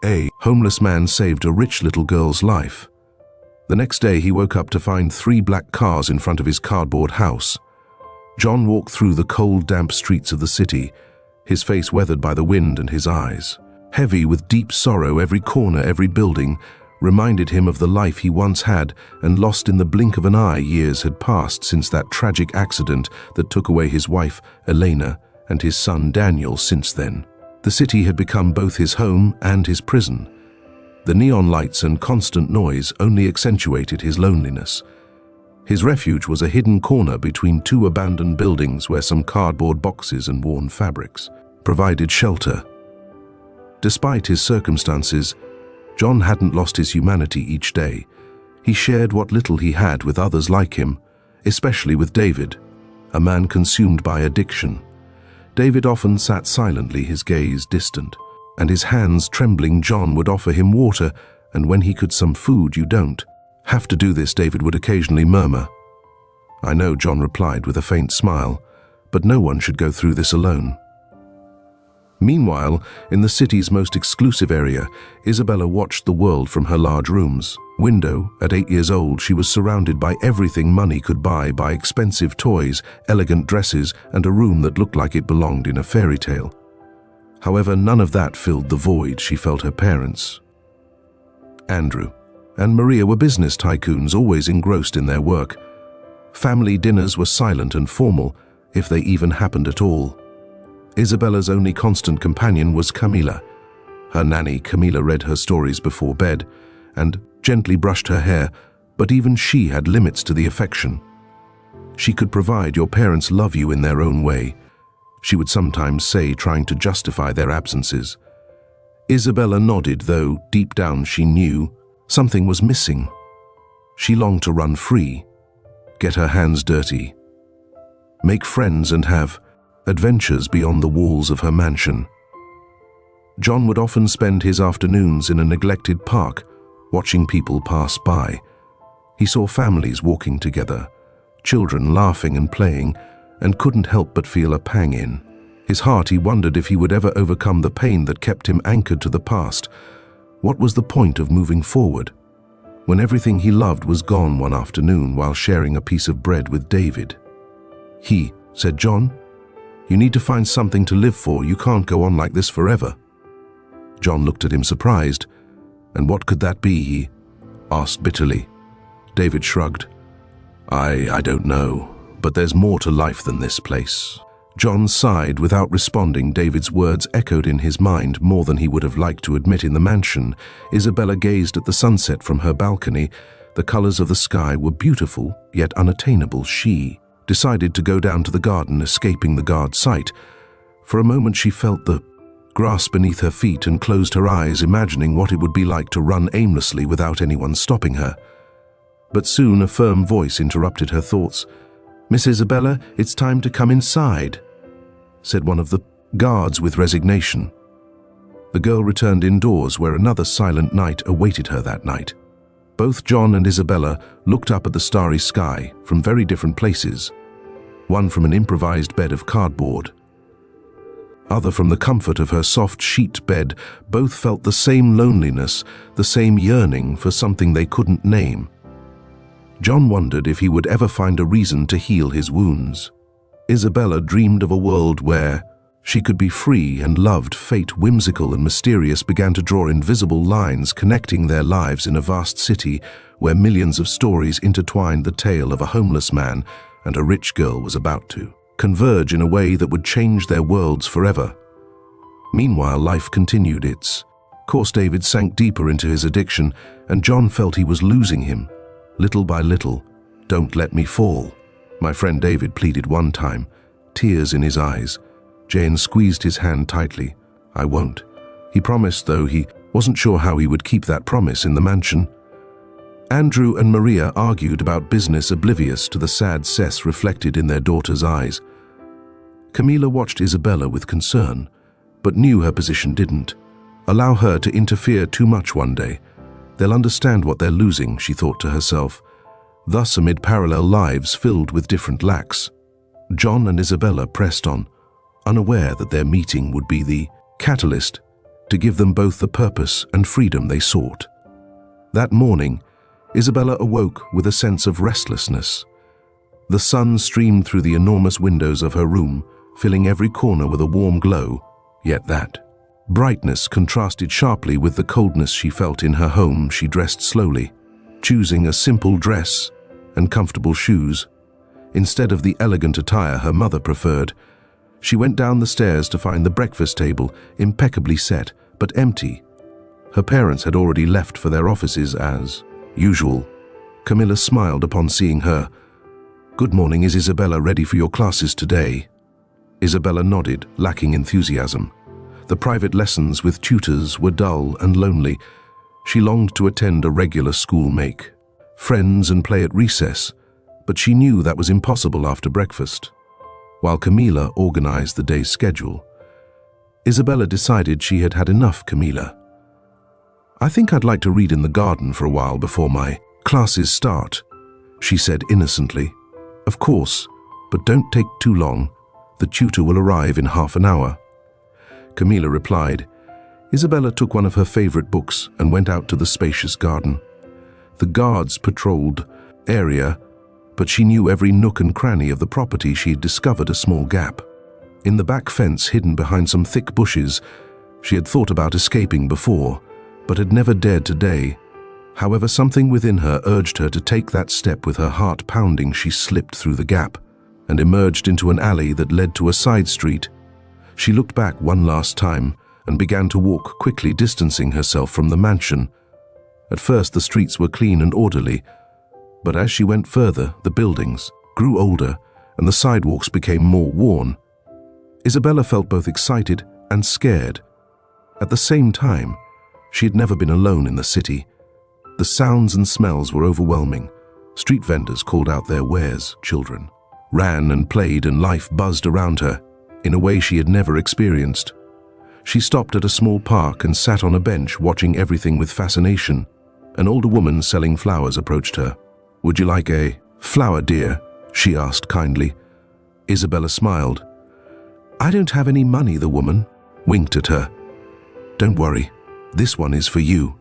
A homeless man saved a rich little girl's life. The next day he woke up to find 3 black cars in front of his cardboard house. John walked through the cold, damp streets of the city, his face weathered by the wind and his eyes heavy with deep sorrow. Every corner, every building reminded him of the life he once had and lost in the blink of an eye. Years had passed since that tragic accident that took away his wife, Elena, and his son, Daniel. Since then, the city had become both his home and his prison. The neon lights and constant noise only accentuated his loneliness. His refuge was a hidden corner between 2 abandoned buildings where some cardboard boxes and worn fabrics provided shelter. Despite his circumstances, John hadn't lost his humanity each day. He shared what little he had with others like him, especially with David, a man consumed by addiction. David often sat silently, his gaze distant, and his hands trembling. John would offer him water, and when he could some food. "You don't have to do this," David would occasionally murmur. "I know," John replied with a faint smile, "but no one should go through this alone." Meanwhile, in the city's most exclusive area, Isabella watched the world from her large room's window. At 8 years old, she was surrounded by everything money could buy, by expensive toys, elegant dresses, and a room that looked like it belonged in a fairy tale. However, none of that filled the void she felt her parents. Andrew and Maria were business tycoons, always engrossed in their work. Family dinners were silent and formal, if they even happened at all. Isabella's only constant companion was Camila. Her nanny, Camila, read her stories before bed and gently brushed her hair, but even she had limits to the affection. She could provide, "Your parents love you in their own way," she would sometimes say, trying to justify their absences. Isabella nodded, though deep down she knew something was missing. She longed to run free, get her hands dirty, make friends and have adventures beyond the walls of her mansion. John would often spend his afternoons in a neglected park, watching people pass by. He saw families walking together, children laughing and playing, and couldn't help but feel a pang in his heart. He wondered if he would ever overcome the pain that kept him anchored to the past. What was the point of moving forward when everything he loved was gone one afternoon while sharing a piece of bread with David? "He," said John, "you need to find something to live for. You can't go on like this forever." John looked at him surprised. "And what could that be?" he asked bitterly. David shrugged. I don't know, but there's more to life than this place." John sighed without responding. David's words echoed in his mind more than he would have liked to admit. In the mansion, Isabella gazed at the sunset from her balcony. The colors of the sky were beautiful, yet unattainable. She decided to go down to the garden, escaping the guard's sight. For a moment she felt the grass beneath her feet and closed her eyes, imagining what it would be like to run aimlessly without anyone stopping her. But soon a firm voice interrupted her thoughts. "Miss Isabella, it's time to come inside," said one of the guards with resignation. The girl returned indoors, where another silent night awaited her that night. Both John and Isabella looked up at the starry sky from very different places, one from an improvised bed of cardboard, other from the comfort of her soft sheet bed. Both felt the same loneliness, the same yearning for something they couldn't name. John wondered if he would ever find a reason to heal his wounds. Isabella dreamed of a world where she could be free and loved. Fate, whimsical and mysterious, began to draw invisible lines connecting their lives in a vast city where millions of stories intertwined. The tale of a homeless man and a rich girl was about to converge in a way that would change their worlds forever. Meanwhile, life continued its course. David sank deeper into his addiction, and John felt he was losing him, little by little. "Don't let me fall," my friend David pleaded one time, tears in his eyes. Jane squeezed his hand tightly. "I won't," he promised, though he wasn't sure how he would keep that promise in the mansion. Andrew and Maria argued about business, oblivious to the sad cess reflected in their daughter's eyes. Camila watched Isabella with concern, but knew her position didn't allow her to interfere too much. One day, they'll understand what they're losing, she thought to herself. Thus, amid parallel lives filled with different lacks, John and Isabella pressed on, unaware that their meeting would be the catalyst to give them both the purpose and freedom they sought. That morning, Isabella awoke with a sense of restlessness. The sun streamed through the enormous windows of her room, filling every corner with a warm glow, yet that brightness contrasted sharply with the coldness she felt in her home. She dressed slowly, choosing a simple dress and comfortable shoes. Instead of the elegant attire her mother preferred, she went down the stairs to find the breakfast table impeccably set, but empty. Her parents had already left for their offices as usual. Camilla smiled upon seeing her. "Good morning, is Isabella ready for your classes today?" Isabella nodded, lacking enthusiasm. The private lessons with tutors were dull and lonely. She longed to attend a regular school, make friends and play at recess, but she knew that was impossible after breakfast. While Camilla organized the day's schedule, Isabella decided she had had enough. "Camilla, I think I'd like to read in the garden for a while before my classes start," she said innocently. "Of course, but don't take too long. The tutor will arrive in half an hour." Camilla replied. Isabella took one of her favorite books and went out to the spacious garden. The guards patrolled area, but she knew every nook and cranny of the property. She had discovered a small gap in the back fence hidden behind some thick bushes. She had thought about escaping before, but had never dared today. However, something within her urged her to take that step. With her heart pounding, she slipped through the gap and emerged into an alley that led to a side street. She looked back one last time and began to walk quickly, distancing herself from the mansion. At first, the streets were clean and orderly, but as she went further, the buildings grew older and the sidewalks became more worn. Isabella felt both excited and scared. At the same time, she had never been alone in the city. The sounds and smells were overwhelming. Street vendors called out their wares, children ran and played, and life buzzed around her in a way she had never experienced. She stopped at a small park and sat on a bench, watching everything with fascination. An older woman selling flowers approached her. "Would you like a flower, dear?" she asked kindly. Isabella smiled. "I don't have any money," the woman winked at her. "Don't worry, this one is for you."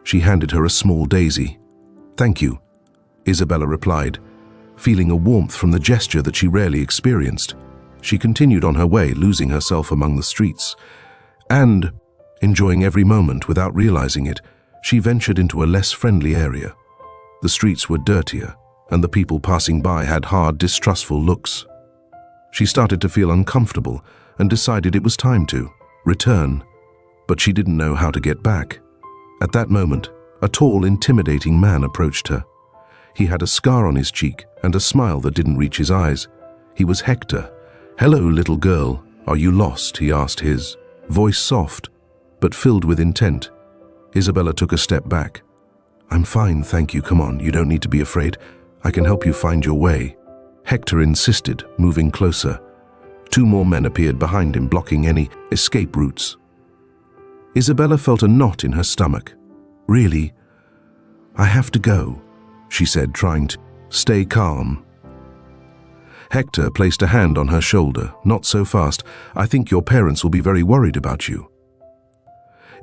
She handed her a small daisy. "Thank you," Isabella replied, feeling a warmth from the gesture that she rarely experienced. She continued on her way, losing herself among the streets, and, enjoying every moment without realizing it, she ventured into a less friendly area. The streets were dirtier, and the people passing by had hard, distrustful looks. She started to feel uncomfortable and decided it was time to return, but she didn't know how to get back. At that moment, a tall, intimidating man approached her. He had a scar on his cheek and a smile that didn't reach his eyes. He was Hector. "Hello, little girl. Are you lost?" he asked, his voice soft, but filled with intent. Isabella took a step back. "I'm fine, thank you. Come on, you don't need to be afraid. I can help you find your way," Hector insisted, moving closer. Two more men appeared behind him, blocking any escape routes. Isabella felt a knot in her stomach. "Really? I have to go," she said, trying to stay calm. Hector placed a hand on her shoulder. "Not so fast. I think your parents will be very worried about you."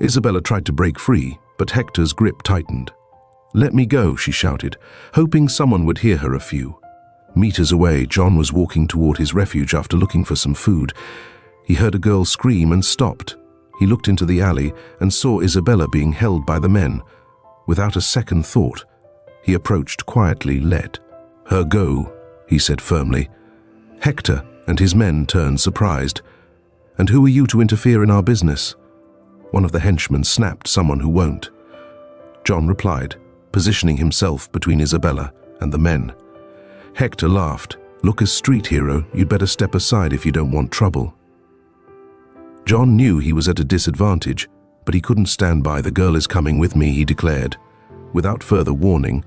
Isabella tried to break free, but Hector's grip tightened. "Let me go," she shouted, hoping someone would hear her. A few meters away, John was walking toward his refuge after looking for some food. He heard a girl scream and stopped. He looked into the alley and saw Isabella being held by the men. Without a second thought, he approached quietly. "Let her go," he said firmly. Hector and his men turned, surprised. "And who are you to interfere in our business?" One of the henchmen snapped. "Someone who won't," John replied, positioning himself between Isabella and the men. Hector laughed. "Look, as street hero, you'd better step aside if you don't want trouble." John knew he was at a disadvantage, but he couldn't stand by. "The girl is coming with me," he declared. Without further warning,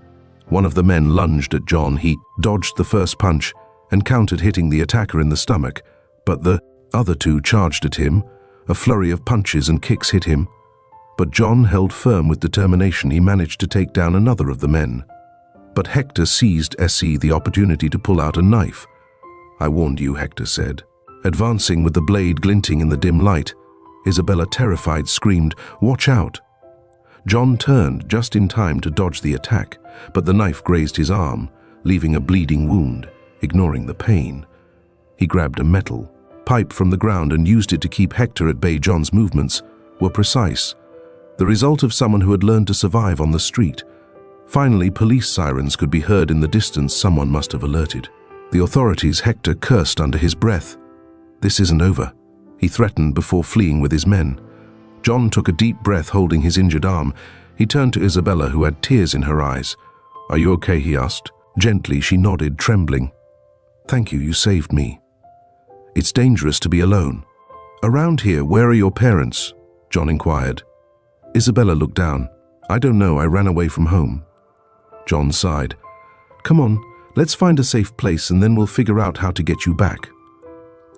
one of the men lunged at John. He dodged the first punch and countered, hitting the attacker in the stomach, but the other two charged at him. A flurry of punches and kicks hit him, but John held firm with determination. He managed to take down another of the men. But Hector seized the opportunity to pull out a knife. "I warned you," Hector said, advancing with the blade glinting in the dim light. Isabella, terrified, screamed, "Watch out!" John turned just in time to dodge the attack, but the knife grazed his arm, leaving a bleeding wound. Ignoring the pain, he grabbed a metal pipe from the ground and used it to keep Hector at bay. John's movements were precise, the result of someone who had learned to survive on the street. Finally, police sirens could be heard in the distance. Someone must have alerted the authorities. Hector cursed under his breath. "This isn't over," he threatened before fleeing with his men. John took a deep breath, holding his injured arm. He turned to Isabella, who had tears in her eyes. "Are you okay?" he asked. Gently, she nodded, trembling. "Thank you, you saved me. It's dangerous to be alone." "Around here, where are your parents?" John inquired. Isabella looked down. "I don't know, I ran away from home." John sighed. "Come on, let's find a safe place and then we'll figure out how to get you back."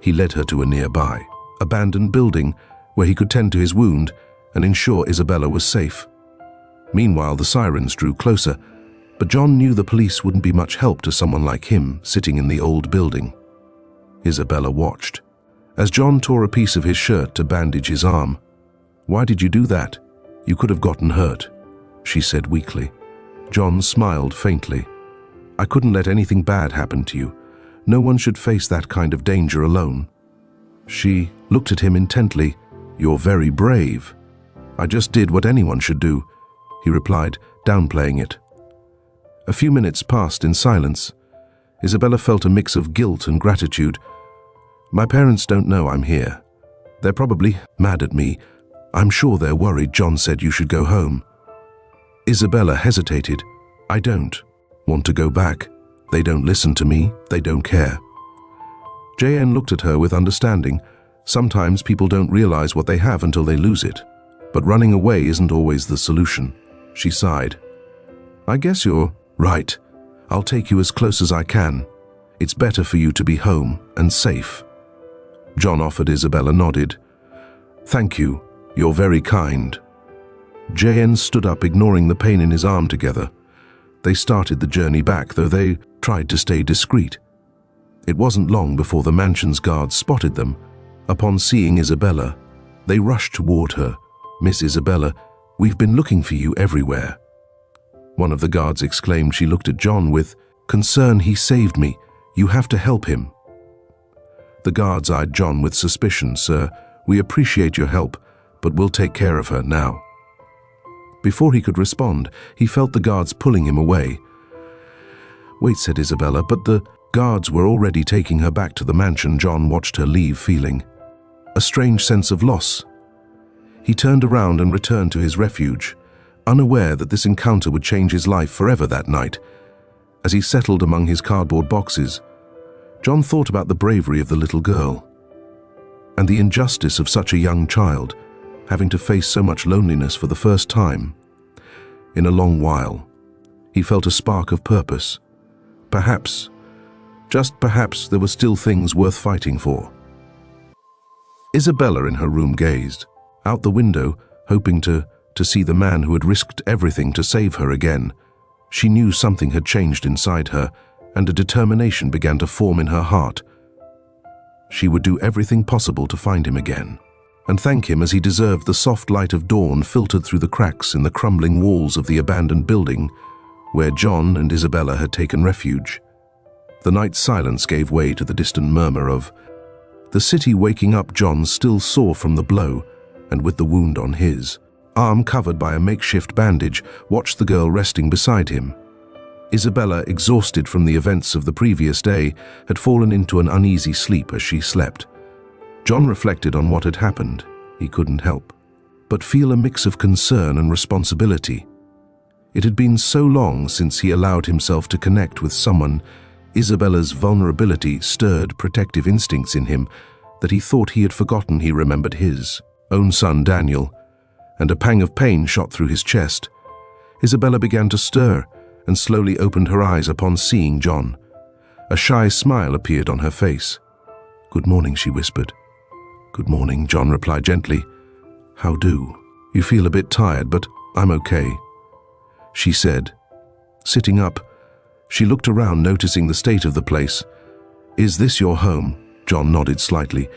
He led her to a nearby, abandoned building where he could tend to his wound and ensure Isabella was safe. Meanwhile, the sirens drew closer, but John knew the police wouldn't be much help to someone like him sitting in the old building. Isabella watched as John tore a piece of his shirt to bandage his arm. "Why did you do that? You could have gotten hurt," she said weakly. John smiled faintly. "I couldn't let anything bad happen to you. No one should face that kind of danger alone." She looked at him intently. "You're very brave." "I just did what anyone should do," he replied, downplaying it. A few minutes passed in silence. Isabella felt a mix of guilt and gratitude. "My parents don't know I'm here. They're probably mad at me. I'm sure they're worried. John said you should go home." Isabella hesitated. "I don't want to go back. They don't listen to me. They don't care." JN looked at her with understanding. Sometimes people don't realize what they have until they lose it. But running away isn't always the solution. She sighed. "I guess you're right. I'll take you as close as I can. It's better for you to be home and safe." John offered. Isabella nodded. "Thank you. You're very kind." JN stood up, ignoring the pain in his arm. Together they started the journey back, though they tried to stay discreet. It wasn't long before the mansion's guards spotted them. Upon seeing Isabella, they rushed toward her. "Miss Isabella, we've been looking for you everywhere," one of the guards exclaimed. She looked at John with concern. "He saved me. You have to help him." The guards eyed John with suspicion. "Sir, we appreciate your help, but we'll take care of her now." Before he could respond, he felt the guards pulling him away. "Wait," said Isabella, but the guards were already taking her back to the mansion. John watched her leave, feeling a strange sense of loss. He turned around and returned to his refuge, unaware that this encounter would change his life forever that night. As he settled among his cardboard boxes, John thought about the bravery of the little girl and the injustice of such a young child having to face so much loneliness for the first time in a long while. He felt a spark of purpose. Perhaps, just perhaps, there were still things worth fighting for. Isabella in her room gazed out the window, hoping to see the man who had risked everything to save her again. She knew something had changed inside her, and a determination began to form in her heart. She would do everything possible to find him again, and thank him as he deserved. The soft light of dawn filtered through the cracks in the crumbling walls of the abandoned building where John and Isabella had taken refuge. The night silence gave way to the distant murmur of the city waking up. John, still sore from the blow and with the wound on his arm covered by a makeshift bandage, watched the girl resting beside him. Isabella, exhausted from the events of the previous day, had fallen into an uneasy sleep as she slept. John reflected on what had happened. He couldn't help but feel a mix of concern and responsibility. It had been so long since he allowed himself to connect with someone. Isabella's vulnerability stirred protective instincts in him that he thought he had forgotten. He remembered his own son, Daniel, and a pang of pain shot through his chest. Isabella began to stir and slowly opened her eyes upon seeing John. A shy smile appeared on her face. "Good morning," she whispered. "Good morning," John replied gently. "How do? You feel a bit tired, but I'm okay," she said. Sitting up, she looked around, noticing the state of the place. "Is this your home?" John nodded slightly.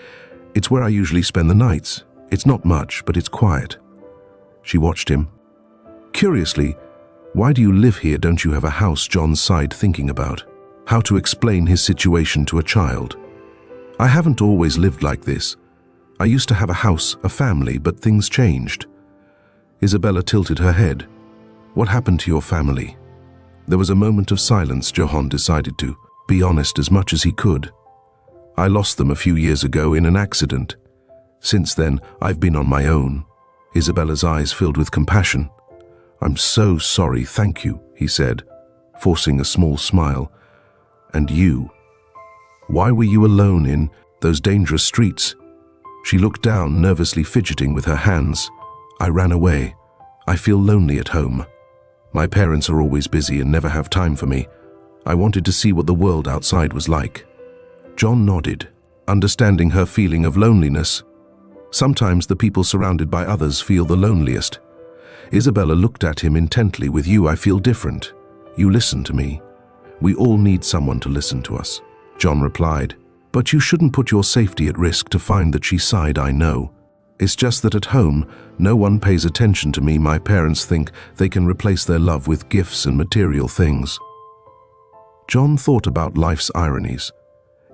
"It's where I usually spend the nights. It's not much, but it's quiet. She watched him. Curiously, why do you live here? Don't you have a house? John sighed, thinking about how to explain his situation to a child. I haven't always lived like this. I used to have a house, a family, but things changed. Isabella tilted her head. What happened to your family? There was a moment of silence. Johan decided to be honest as much as he could. I lost them a few years ago in an accident. Since then, I've been on my own. Isabella's eyes filled with compassion. I'm so sorry, thank you, he said, forcing a small smile. And you? Why were you alone in those dangerous streets? She looked down, nervously fidgeting with her hands. I ran away. I feel lonely at home. My parents are always busy and never have time for me. I wanted to see what the world outside was like. John nodded, understanding her feeling of loneliness. Sometimes the people surrounded by others feel the loneliest. Isabella looked at him intently. With you, I feel different. You listen to me. We all need someone to listen to us, John replied. But you shouldn't put your safety at risk. To find that she sighed. I know. It's just that at home, no one pays attention to me. My parents think they can replace their love with gifts and material things. John thought about life's ironies.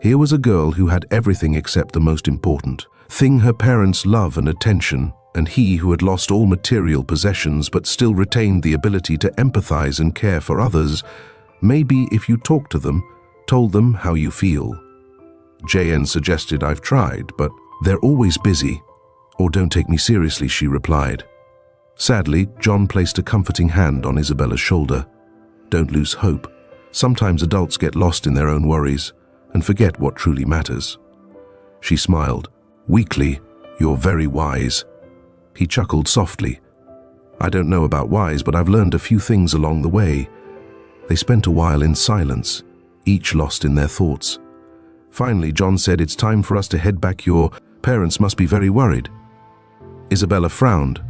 Here was a girl who had everything except the most important thing, her parents' love and attention, and he who had lost all material possessions but still retained the ability to empathize and care for others. Maybe if you talked to them, told them how you feel. JN suggested. I've tried, but they're always busy. Or don't take me seriously, she replied. Sadly, John placed a comforting hand on Isabella's shoulder. Don't lose hope. Sometimes adults get lost in their own worries and forget what truly matters. She smiled. Weakly, you're very wise. He chuckled softly. I don't know about wise, but I've learned a few things along the way. They spent a while in silence, each lost in their thoughts. Finally, John said, it's time for us to head back. Your parents must be very worried. Isabella frowned.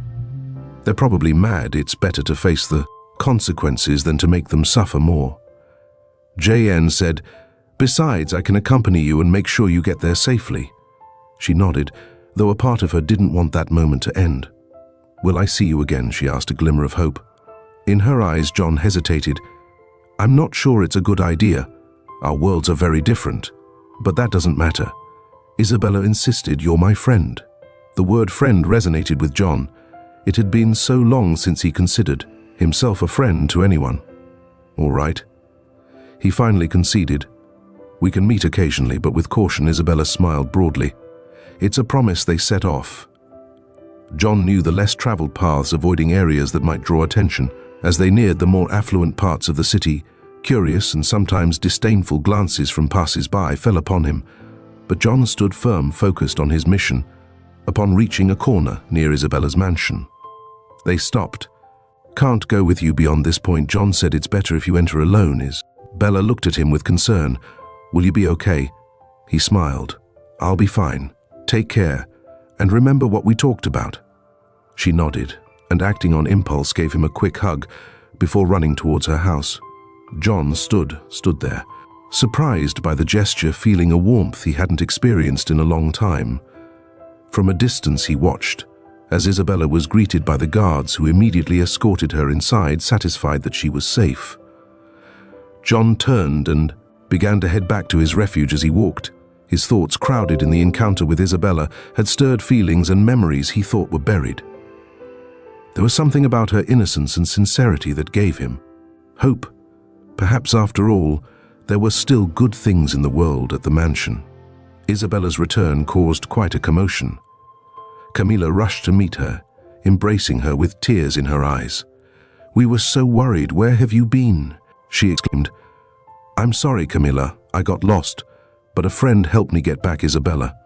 They're probably mad. It's better to face the consequences than to make them suffer more. JN said, besides, I can accompany you and make sure you get there safely. She nodded, though a part of her didn't want that moment to end. Will I see you again? She asked, a glimmer of hope. In her eyes, John hesitated. I'm not sure it's a good idea. Our worlds are very different. But that doesn't matter. Isabella insisted. You're my friend. The word friend resonated with John. It had been so long since he considered himself a friend to anyone. All right. He finally conceded. We can meet occasionally, but with caution. Isabella smiled broadly. It's a promise. They set off. John knew the less traveled paths, avoiding areas that might draw attention. As they neared the more affluent parts of the city, curious and sometimes disdainful glances from passers-by fell upon him. But John stood firm, focused on his mission. Upon reaching a corner near Isabella's mansion, they stopped. Can't go with you beyond this point, John said. It's better if you enter alone. Isabella looked at him with concern. Will you be okay? He smiled. I'll be fine. Take care, and remember what we talked about. She nodded, and acting on impulse gave him a quick hug before running towards her house. John stood there, surprised by the gesture, feeling a warmth he hadn't experienced in a long time. From a distance he watched, as Isabella was greeted by the guards who immediately escorted her inside, satisfied that she was safe. John turned and began to head back to his refuge. As he walked, his thoughts, crowded in the encounter with Isabella, had stirred feelings and memories he thought were buried. There was something about her innocence and sincerity that gave him hope. Perhaps after all, there were still good things in the world. At the mansion, Isabella's return caused quite a commotion. Camila rushed to meet her, embracing her with tears in her eyes. We were so worried. Where have you been? She exclaimed. I'm sorry, Camila. I got lost, but a friend helped me get back, Isabella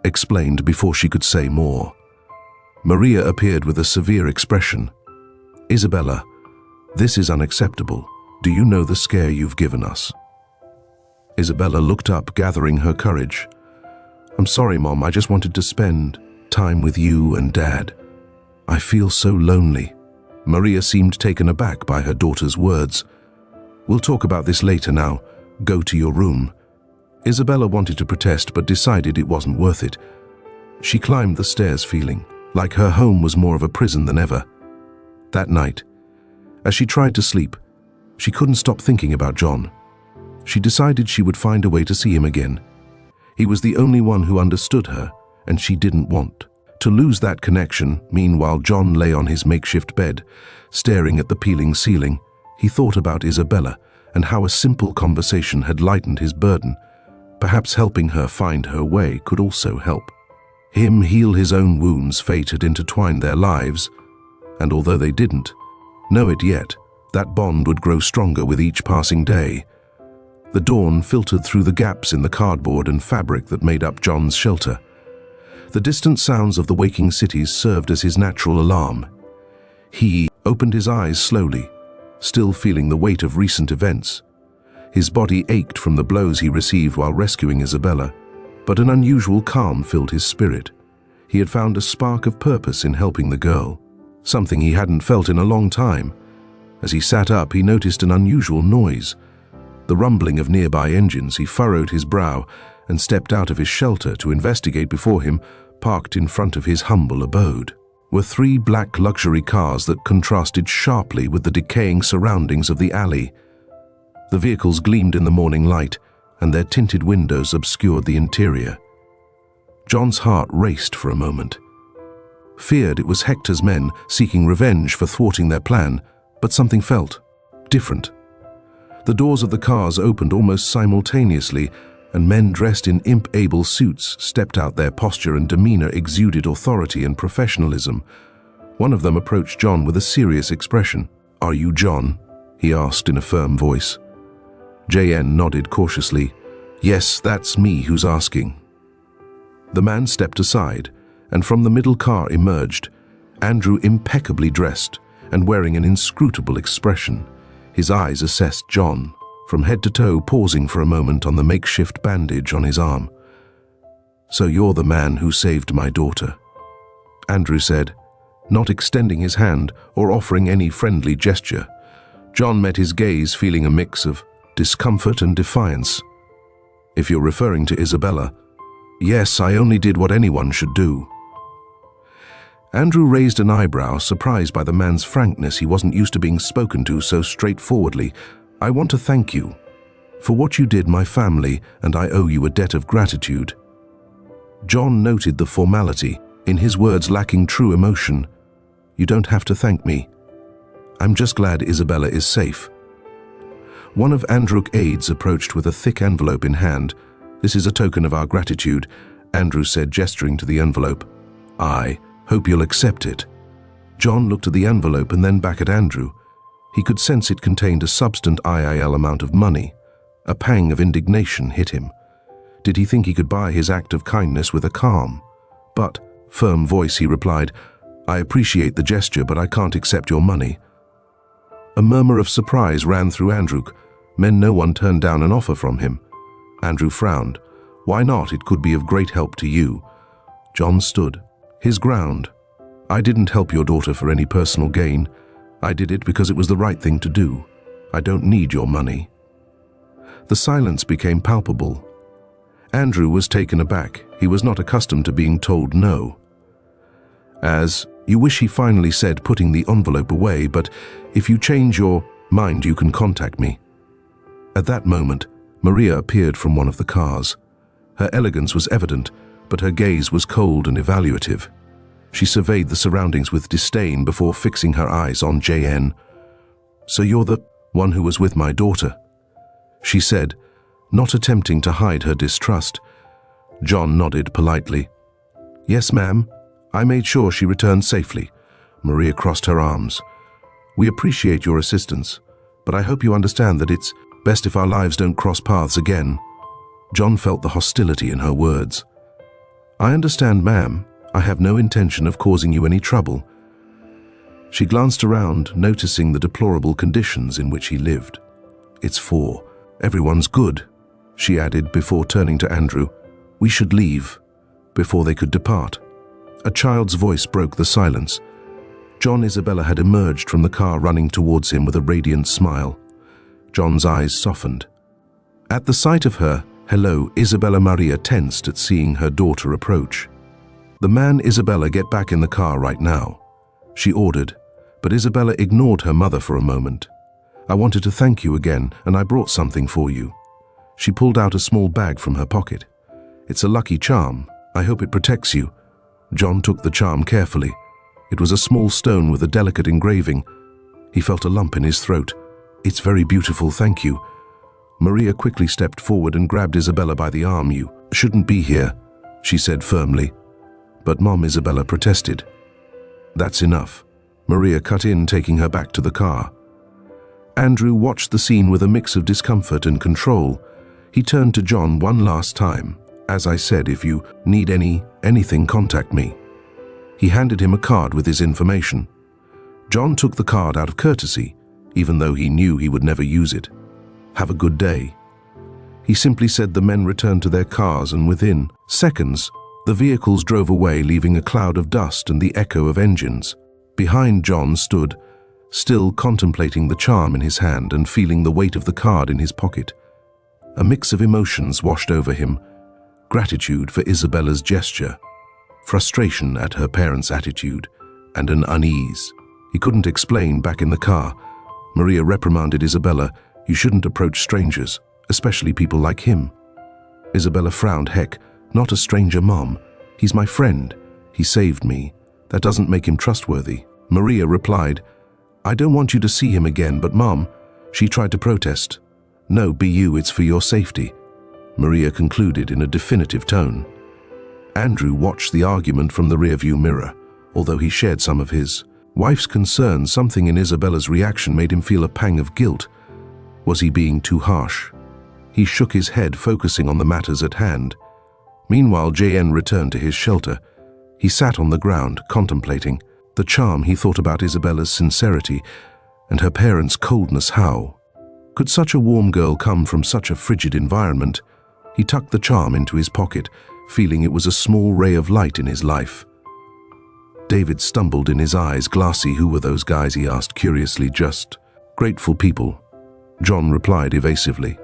explained before she could say more. Maria appeared with a severe expression. Isabella, this is unacceptable. Do you know the scare you've given us? Isabella looked up, gathering her courage. I'm sorry, Mom. I just wanted to spend time with you and Dad. I feel so lonely. Maria seemed taken aback by her daughter's words. We'll talk about this later now. Go to your room. Isabella wanted to protest but decided it wasn't worth it. She climbed the stairs feeling like her home was more of a prison than ever. That night, as she tried to sleep, she couldn't stop thinking about John. She decided she would find a way to see him again. He was the only one who understood her, and she didn't want to lose that connection. Meanwhile, John lay on his makeshift bed, staring at the peeling ceiling. He thought about Isabella and how a simple conversation had lightened his burden. Perhaps helping her find her way could also help him heal his own wounds. Fate had intertwined their lives, and although they didn't know it yet, that bond would grow stronger with each passing day. The dawn filtered through the gaps in the cardboard and fabric that made up John's shelter. The distant sounds of the waking cities served as his natural alarm. He opened his eyes slowly, still feeling the weight of recent events. His body ached from the blows he received while rescuing Isabella, but an unusual calm filled his spirit. He had found a spark of purpose in helping the girl, something he hadn't felt in a long time. As he sat up, he noticed an unusual noise, the rumbling of nearby engines. He furrowed his brow and stepped out of his shelter to investigate. Before him, parked in front of his humble abode, were 3 black luxury cars that contrasted sharply with the decaying surroundings of the alley. The vehicles gleamed in the morning light, and their tinted windows obscured the interior. John's heart raced for a moment. Feared it was Hector's men seeking revenge for thwarting their plan, but something felt different. The doors of the cars opened almost simultaneously, and men dressed in imp-able suits stepped out. Their posture and demeanor exuded authority and professionalism. One of them approached John with a serious expression. "Are you John?" he asked in a firm voice. JN nodded cautiously. "Yes, that's me who's asking." The man stepped aside, and from the middle car emerged Andrew, impeccably dressed and wearing an inscrutable expression. His eyes assessed John from head to toe, pausing for a moment on the makeshift bandage on his arm. "So you're the man who saved my daughter," Andrew said, not extending his hand or offering any friendly gesture. John met his gaze, feeling a mix of discomfort and defiance. "If you're referring to Isabella, yes, I only did what anyone should do." Andrew raised an eyebrow, surprised by the man's frankness. He wasn't used to being spoken to so straightforwardly. "I want to thank you for what you did, my family, and I owe you a debt of gratitude." John noted the formality in his words, lacking true emotion. "You don't have to thank me. I'm just glad Isabella is safe." One of Andrew's aides approached with a thick envelope in hand. "This is a token of our gratitude," Andrew said, gesturing to the envelope. "I hope you'll accept it." John looked at the envelope and then back at Andrew. He could sense it contained a substantial amount of money. A pang of indignation hit him. Did he think he could buy his act of kindness with a calm but firm voice? He replied, "I appreciate the gesture, but I can't accept your money." A murmur of surprise ran through Andrew. No one turned down an offer from him. Andrew frowned. "Why not? It could be of great help to you." John stood his ground. "I didn't help your daughter for any personal gain. I did it because it was the right thing to do. I don't need your money." The silence became palpable. Andrew was taken aback. He was not accustomed to being told no. "As you wish," he finally said, putting the envelope away, "but if you change your mind, you can contact me." At that moment, Maria appeared from one of the cars. Her elegance was evident, but her gaze was cold and evaluative. She surveyed the surroundings with disdain before fixing her eyes on JN. "So you're the one who was with my daughter?" she said, not attempting to hide her distrust. John nodded politely. "Yes, ma'am. I made sure she returned safely." Maria crossed her arms. "We appreciate your assistance, but I hope you understand that it's best if our lives don't cross paths again." John felt the hostility in her words. "I understand, ma'am. I have no intention of causing you any trouble." She glanced around, noticing the deplorable conditions in which he lived. "It's for everyone's good," she added before turning to Andrew. "We should leave." Before they could depart, a child's voice broke the silence. Isabella had emerged from the car, running towards him with a radiant smile. John's eyes softened. At the sight of her, "Hello," Isabella Maria tensed at seeing her daughter approach. "The man, Isabella, get back in the car right now," she ordered, but Isabella ignored her mother for a moment. "I wanted to thank you again, and I brought something for you." She pulled out a small bag from her pocket. "It's a lucky charm. I hope it protects you." John took the charm carefully. It was a small stone with a delicate engraving. He felt a lump in his throat. "It's very beautiful, thank you." Maria quickly stepped forward and grabbed Isabella by the arm. "You shouldn't be here," she said firmly. But Mom, Isabella protested. "That's enough." Maria cut in, taking her back to the car. Andrew watched the scene with a mix of discomfort and control. He turned to John one last time. "As I said, if you need anything, contact me." He handed him a card with his information. John took the card out of courtesy, even though he knew he would never use it. "Have a good day." He simply said the men returned to their cars, and within seconds, the vehicles drove away, leaving a cloud of dust and the echo of engines. Behind John stood, still contemplating the charm in his hand and feeling the weight of the card in his pocket. A mix of emotions washed over him: gratitude for Isabella's gesture, frustration at her parents' attitude, and an unease he couldn't explain. Back in the car, Maria reprimanded Isabella. "You shouldn't approach strangers, especially people like him." Isabella frowned. "Heck, not a stranger, Mom. He's my friend. He saved me. That doesn't make him trustworthy." Maria replied, "I don't want you to see him again, but Mom," she tried to protest. "No, be you, it's for your safety," Maria concluded in a definitive tone. Andrew watched the argument from the rearview mirror. Although he shared some of his wife's concerns, something in Isabella's reaction made him feel a pang of guilt. Was he being too harsh? He shook his head, focusing on the matters at hand. Meanwhile, JN returned to his shelter. He sat on the ground, contemplating the charm. He thought about Isabella's sincerity and her parents' coldness. How could such a warm girl come from such a frigid environment? He tucked the charm into his pocket, feeling it was a small ray of light in his life. David stumbled in his eyes glassy. "Who were those guys?" he asked curiously. "Just grateful people," John replied evasively.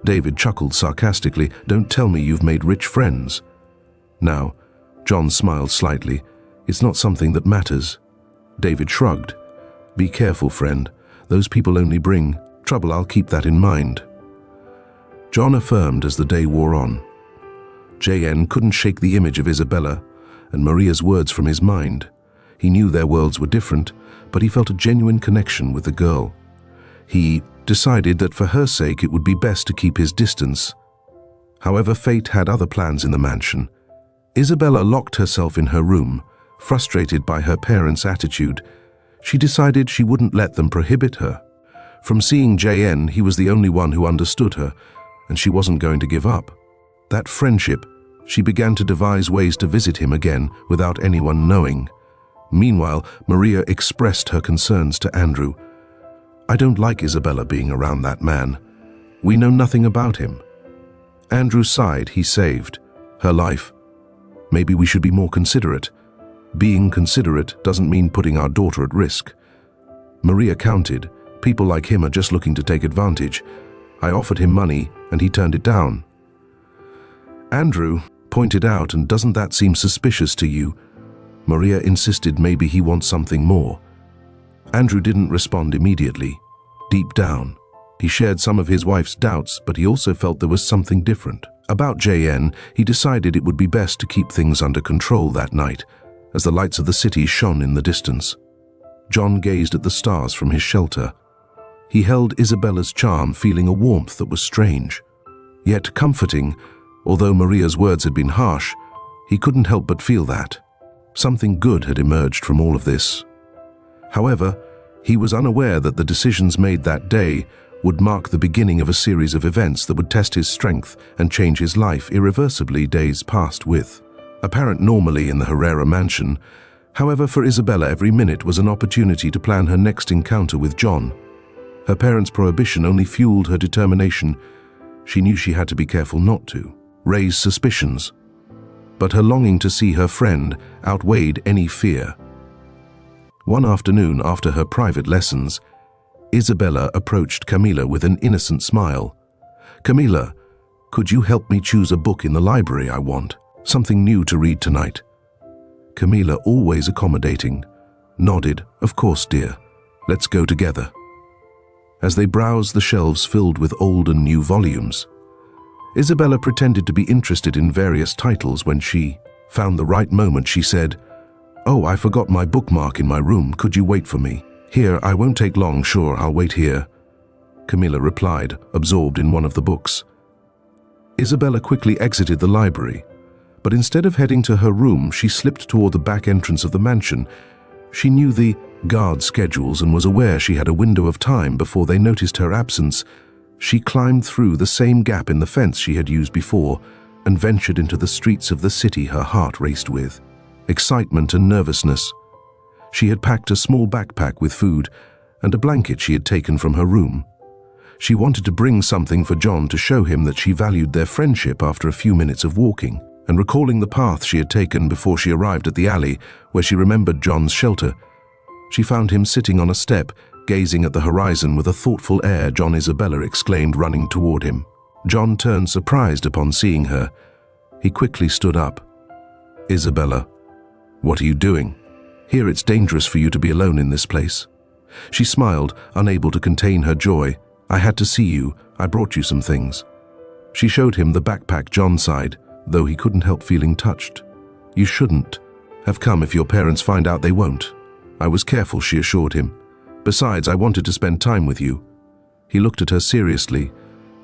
David chuckled sarcastically. "Don't tell me you've made rich friends." "Now," John smiled slightly, "it's not something that matters." David shrugged. "Be careful, friend. Those people only bring trouble. I'll keep that in mind." John affirmed as the day wore on. JN couldn't shake the image of Isabella and Maria's words from his mind. He knew their worlds were different, but he felt a genuine connection with the girl. He decided that for her sake it would be best to keep his distance. However, fate had other plans in the mansion. Isabella locked herself in her room, frustrated by her parents' attitude. She decided she wouldn't let them prohibit her from seeing JN. He was the only one who understood her, and she wasn't going to give up that friendship. She began to devise ways to visit him again without anyone knowing. Meanwhile, Maria expressed her concerns to Andrew. "I don't like Isabella being around that man. We know nothing about him." Andrew sighed. He saved her life. "Maybe we should be more considerate." "Being considerate doesn't mean putting our daughter at risk." Maria countered. "People like him are just looking to take advantage. I offered him money and he turned it down." Andrew pointed out, "And doesn't that seem suspicious to you?" Maria insisted. "Maybe he wants something more." Andrew didn't respond immediately. Deep down, he shared some of his wife's doubts, but he also felt there was something different about JN. He decided it would be best to keep things under control that night, as the lights of the city shone in the distance. John gazed at the stars from his shelter. He held Isabella's charm, feeling a warmth that was strange, yet comforting. Although Maria's words had been harsh, he couldn't help but feel that something good had emerged from all of this. However, he was unaware that the decisions made that day would mark the beginning of a series of events that would test his strength and change his life irreversibly. Days passed with apparent normally in the Herrera mansion. However, for Isabella, every minute was an opportunity to plan her next encounter with John. Her parents' prohibition only fueled her determination. She knew she had to be careful not to raise suspicions, but her longing to see her friend outweighed any fear. One afternoon, after her private lessons, Isabella approached Camila with an innocent smile. "Camila, could you help me choose a book in the library? I want something new to read tonight." Camilla, always accommodating, nodded. "Of course, dear. Let's go together." As they browsed the shelves filled with old and new volumes, Isabella pretended to be interested in various titles. When she found the right moment, she said, "Oh, I forgot my bookmark in my room. Could you wait for me?" "Here, I won't take long. Sure, I'll wait here," Camilla replied, absorbed in one of the books. Isabella quickly exited the library, but instead of heading to her room, she slipped toward the back entrance of the mansion. She knew the guard schedules and was aware she had a window of time before they noticed her absence. She climbed through the same gap in the fence she had used before and ventured into the streets of the city. Her heart raced with excitement and nervousness. She had packed a small backpack with food and a blanket she had taken from her room. She wanted to bring something for John to show him that she valued their friendship after a few minutes of walking, and recalling the path she had taken before she arrived at the alley where she remembered John's shelter. She found him sitting on a step, gazing at the horizon with a thoughtful air. "John," Isabella exclaimed, running toward him. John turned surprised upon seeing her. He quickly stood up. "Isabella, what are you doing? Here it's dangerous for you to be alone in this place." She smiled, unable to contain her joy. "I had to see you. I brought you some things." She showed him the backpack John sighed, though he couldn't help feeling touched. "You shouldn't have come. If your parents find out, they won't." "I was careful," she assured him. "Besides, I wanted to spend time with you." He looked at her seriously,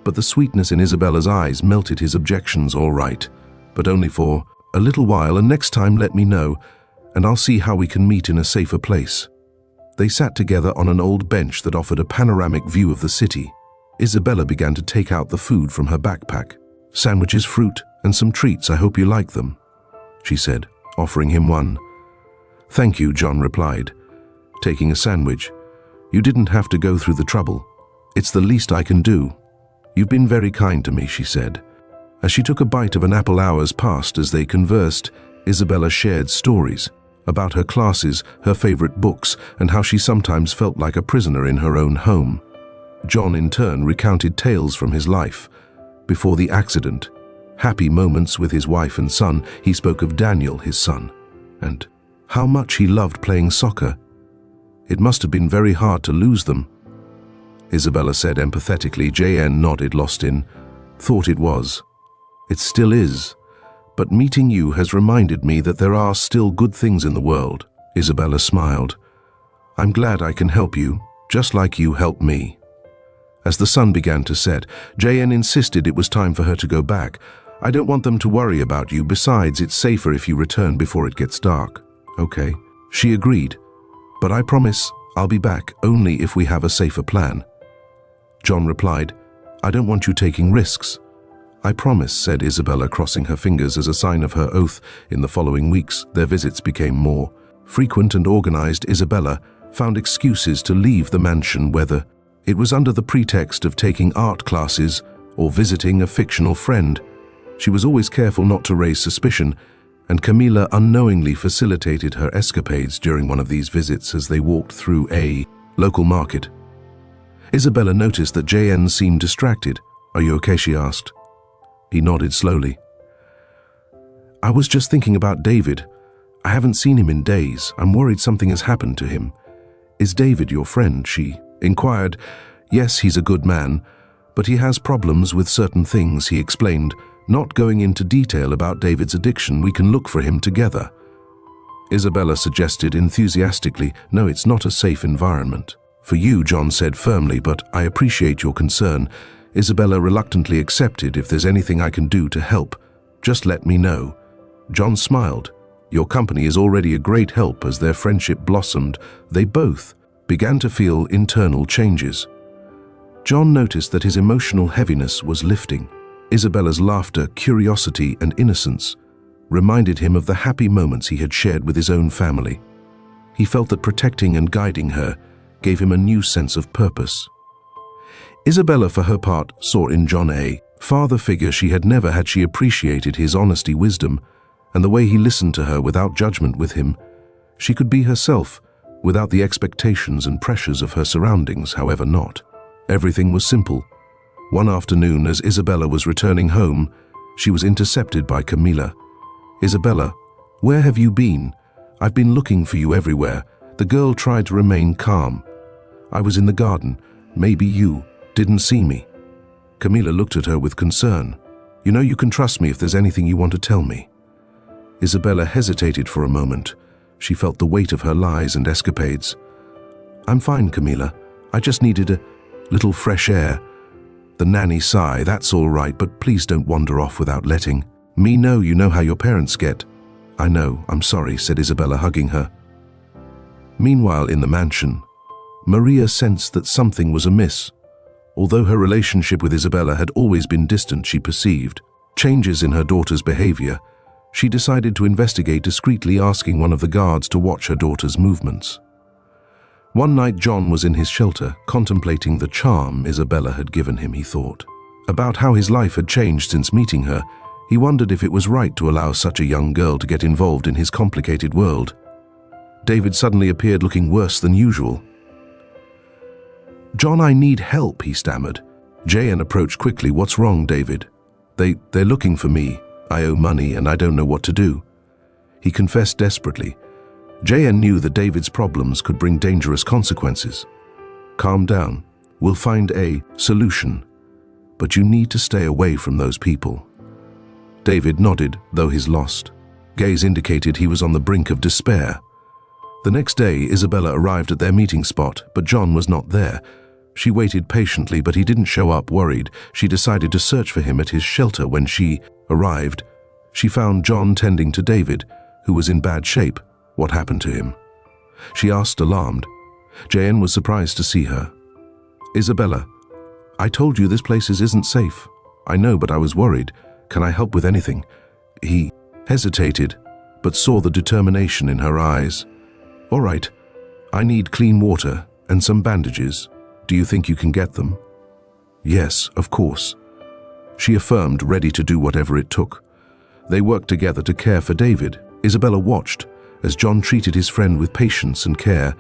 but the sweetness in Isabella's eyes melted his objections. "All right, but only for a little while, and next time let me know, and I'll see how we can meet in a safer place." They sat together on an old bench that offered a panoramic view of the city. Isabella began to take out the food from her backpack. "Sandwiches, fruit, and some treats. I hope you like them," she said, offering him one. "Thank you," John replied, taking a sandwich. "You didn't have to go through the trouble. It's the least I can do." "You've been very kind to me," she said. As she took a bite of an apple, hours passed as they conversed. Isabella shared stories about her classes, her favorite books, and how she sometimes felt like a prisoner in her own home. John, in turn, recounted tales from his life before the accident, happy moments with his wife and son. He spoke of Daniel, his son, and how much he loved playing soccer. It must have been very hard to lose them, Isabella said empathetically. JN nodded, lost in thought. "It was. It still is. But meeting you has reminded me that there are still good things in the world." Isabella smiled. "I'm glad I can help you, just like you helped me." As the sun began to set, JN insisted it was time for her to go back. "I don't want them to worry about you. Besides, it's safer if you return before it gets dark." "Okay," she agreed. "But I promise I'll be back only if we have a safer plan." John replied, "I don't want you taking risks." "I promise," said Isabella, crossing her fingers as a sign of her oath. In the following weeks, their visits became more frequent and organized. Isabella found excuses to leave the mansion, whether it was under the pretext of taking art classes or visiting a fictional friend. She was always careful not to raise suspicion, and Camilla unknowingly facilitated her escapades during one of these visits as they walked through a local market. Isabella noticed that JN seemed distracted. "Are you okay?" she asked. He nodded slowly. "I was just thinking about David. I haven't seen him in days. I'm worried something has happened to him." "Is David your friend?" she inquired. "Yes, he's a good man, but he has problems with certain things," he explained, not going into detail about David's addiction. "We can look for him together." Isabella suggested enthusiastically. "No, it's not a safe environment for you," John said firmly, "but I appreciate your concern." Isabella reluctantly accepted. "If there's anything I can do to help, just let me know." John smiled. "Your company is already a great help." As their friendship blossomed, they both began to feel internal changes. John noticed that his emotional heaviness was lifting. Isabella's laughter, curiosity, and innocence reminded him of the happy moments he had shared with his own family. He felt that protecting and guiding her gave him a new sense of purpose. Isabella, for her part, saw in John a father figure she had never had. She appreciated his honesty, wisdom, and the way he listened to her without judgment. With him, she could be herself without the expectations and pressures of her surroundings. However, not everything was simple. One afternoon, as Isabella was returning home, she was intercepted by Camilla. "Isabella, where have you been?" I've been looking for you everywhere." The girl tried to remain calm. "I was in the garden. Maybe you didn't see me." Camilla looked at her with concern. "You know you can trust me if there's anything you want to tell me." Isabella hesitated for a moment. She felt the weight of her lies and escapades. "I'm fine, Camilla. I just needed a little fresh air." The nanny sighed. "That's all right, but please don't wander off without letting me know. You know how your parents get." "I know, I'm sorry," said Isabella, hugging her. Meanwhile, in the mansion, Maria sensed that something was amiss. Although her relationship with Isabella had always been distant, she perceived changes in her daughter's behavior. She decided to investigate discreetly, asking one of the guards to watch her daughter's movements. One night, John was in his shelter, contemplating the charm Isabella had given him. He thought about how his life had changed since meeting her. He wondered if it was right to allow such a young girl to get involved in his complicated world. David suddenly appeared, looking worse than usual. "John, I need help," he stammered. J.N. approached quickly. "What's wrong, David?" They're looking for me. I owe money and I don't know what to do." He confessed desperately. J.N. knew that David's problems could bring dangerous consequences. "Calm down. We'll find a solution. But you need to stay away from those people." David nodded, though his lost gaze indicated he was on the brink of despair. The next day, Isabella arrived at their meeting spot, but John was not there. She waited patiently, but he didn't show up. Worried, she decided to search for him at his shelter. When she arrived, she found John tending to David, who was in bad shape. What happened to him? She asked, alarmed. J.N. was surprised to see her. "Isabella, I told you this place isn't safe." "I know, but I was worried. Can I help with anything?" He hesitated, but saw the determination in her eyes. "All right, I need clean water and some bandages. Do you think you can get them?" "Yes, of course," she affirmed, ready to do whatever it took. They worked together to care for David. Isabella watched as John treated his friend with patience and care.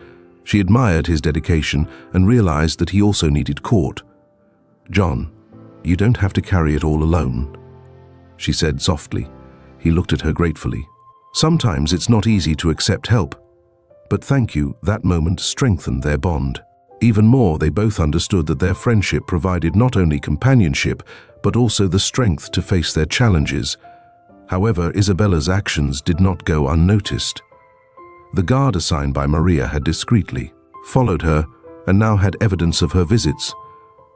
She admired his dedication and realized that he also needed court. "John, you don't have to carry it all alone," she said softly. He looked at her gratefully. "Sometimes it's not easy to accept help. But thank you." That moment strengthened their bond. Even more, they both understood that their friendship provided not only companionship, but also the strength to face their challenges. However, Isabella's actions did not go unnoticed. The guard assigned by Maria had discreetly followed her and now had evidence of her visits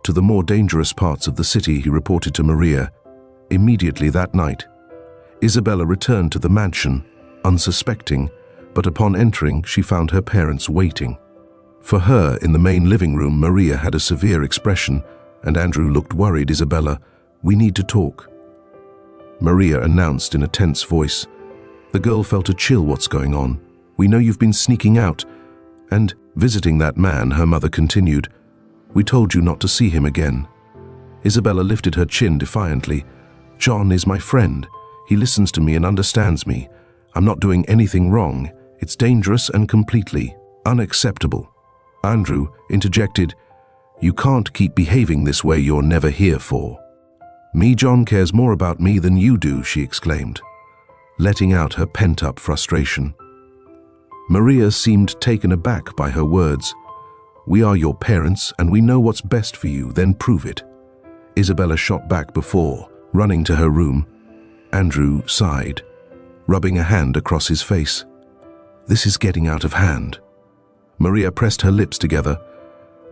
to the more dangerous parts of the city, he reported to Maria. Immediately that night, Isabella returned to the mansion, unsuspecting, but upon entering, she found her parents waiting. For her, in the main living room, Maria had a severe expression, and Andrew looked worried. "Isabella, we need to talk," Maria announced in a tense voice. The girl felt a chill. "What's going on?" "We know you've been sneaking out and visiting that man," her mother continued. "We told you not to see him again." Isabella lifted her chin defiantly. "John is my friend. He listens to me and understands me. I'm not doing anything wrong. It's dangerous and completely unacceptable." Andrew interjected, "You can't keep behaving this way. You're never here for me. John cares more about me than you do," she exclaimed, letting out her pent-up frustration. Maria seemed taken aback by her words. "We are your parents and we know what's best for you, then prove it." Isabella shot back before running to her room. Andrew sighed, rubbing a hand across his face. "This is getting out of hand." Maria pressed her lips together.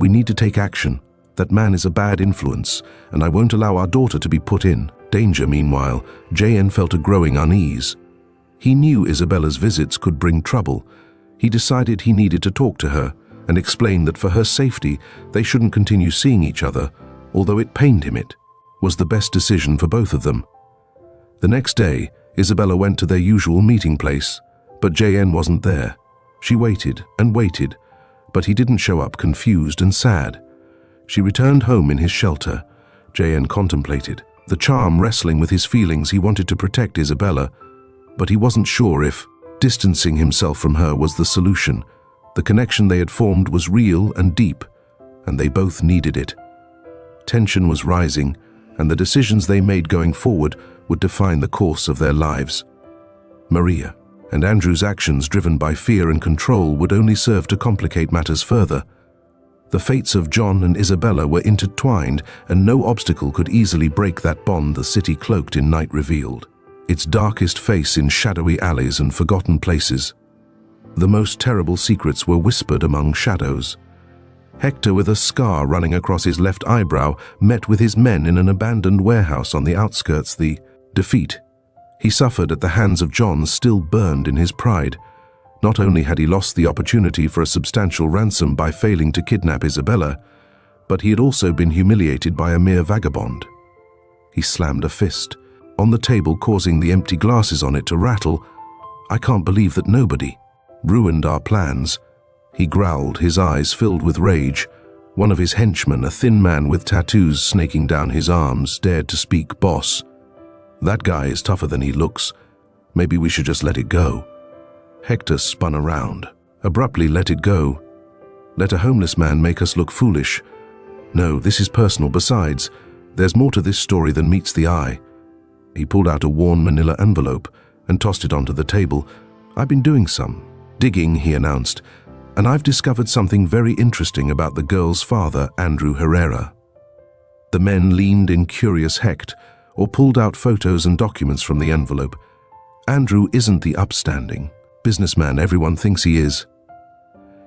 "We need to take action. That man is a bad influence, and I won't allow our daughter to be put in danger." Meanwhile, J.N. felt a growing unease. He knew Isabella's visits could bring trouble. He decided he needed to talk to her and explain that for her safety, they shouldn't continue seeing each other, although it pained him. It was the best decision for both of them. The next day, Isabella went to their usual meeting place, but J.N. wasn't there. She waited and waited, but he didn't show up, confused and sad. She returned home in his shelter. J.N. contemplated the charm wrestling with his feelings. He wanted to protect Isabella, but he wasn't sure if distancing himself from her was the solution. The connection they had formed was real and deep, and they both needed it. Tension was rising, and the decisions they made going forward would define the course of their lives. Maria and Andrew's actions driven by fear and control would only serve to complicate matters further. The fates of John and Isabella were intertwined, and no obstacle could easily break that bond the city cloaked in night revealed, its darkest face in shadowy alleys and forgotten places. The most terrible secrets were whispered among shadows. Hector, with a scar running across his left eyebrow, met with his men in an abandoned warehouse on the outskirts. The defeat he suffered at the hands of John still burned in his pride. Not only had he lost the opportunity for a substantial ransom by failing to kidnap Isabella, but he had also been humiliated by a mere vagabond. He slammed a fist on the table, causing the empty glasses on it to rattle. "I can't believe that nobody ruined our plans," he growled, his eyes filled with rage. One of his henchmen, a thin man with tattoos snaking down his arms, dared to speak. "Boss, that guy is tougher than he looks. Maybe we should just let it go." Hector spun around, abruptly. "Let it go? Let a homeless man make us look foolish? No, this is personal. Besides, there's more to this story than meets the eye." He pulled out a worn manila envelope and tossed it onto the table. "I've been doing some digging," he announced, "and I've discovered something very interesting about the girl's father, Andrew Herrera." The men leaned in curious heft or pulled out photos and documents from the envelope. "Andrew isn't the upstanding businessman everyone thinks he is.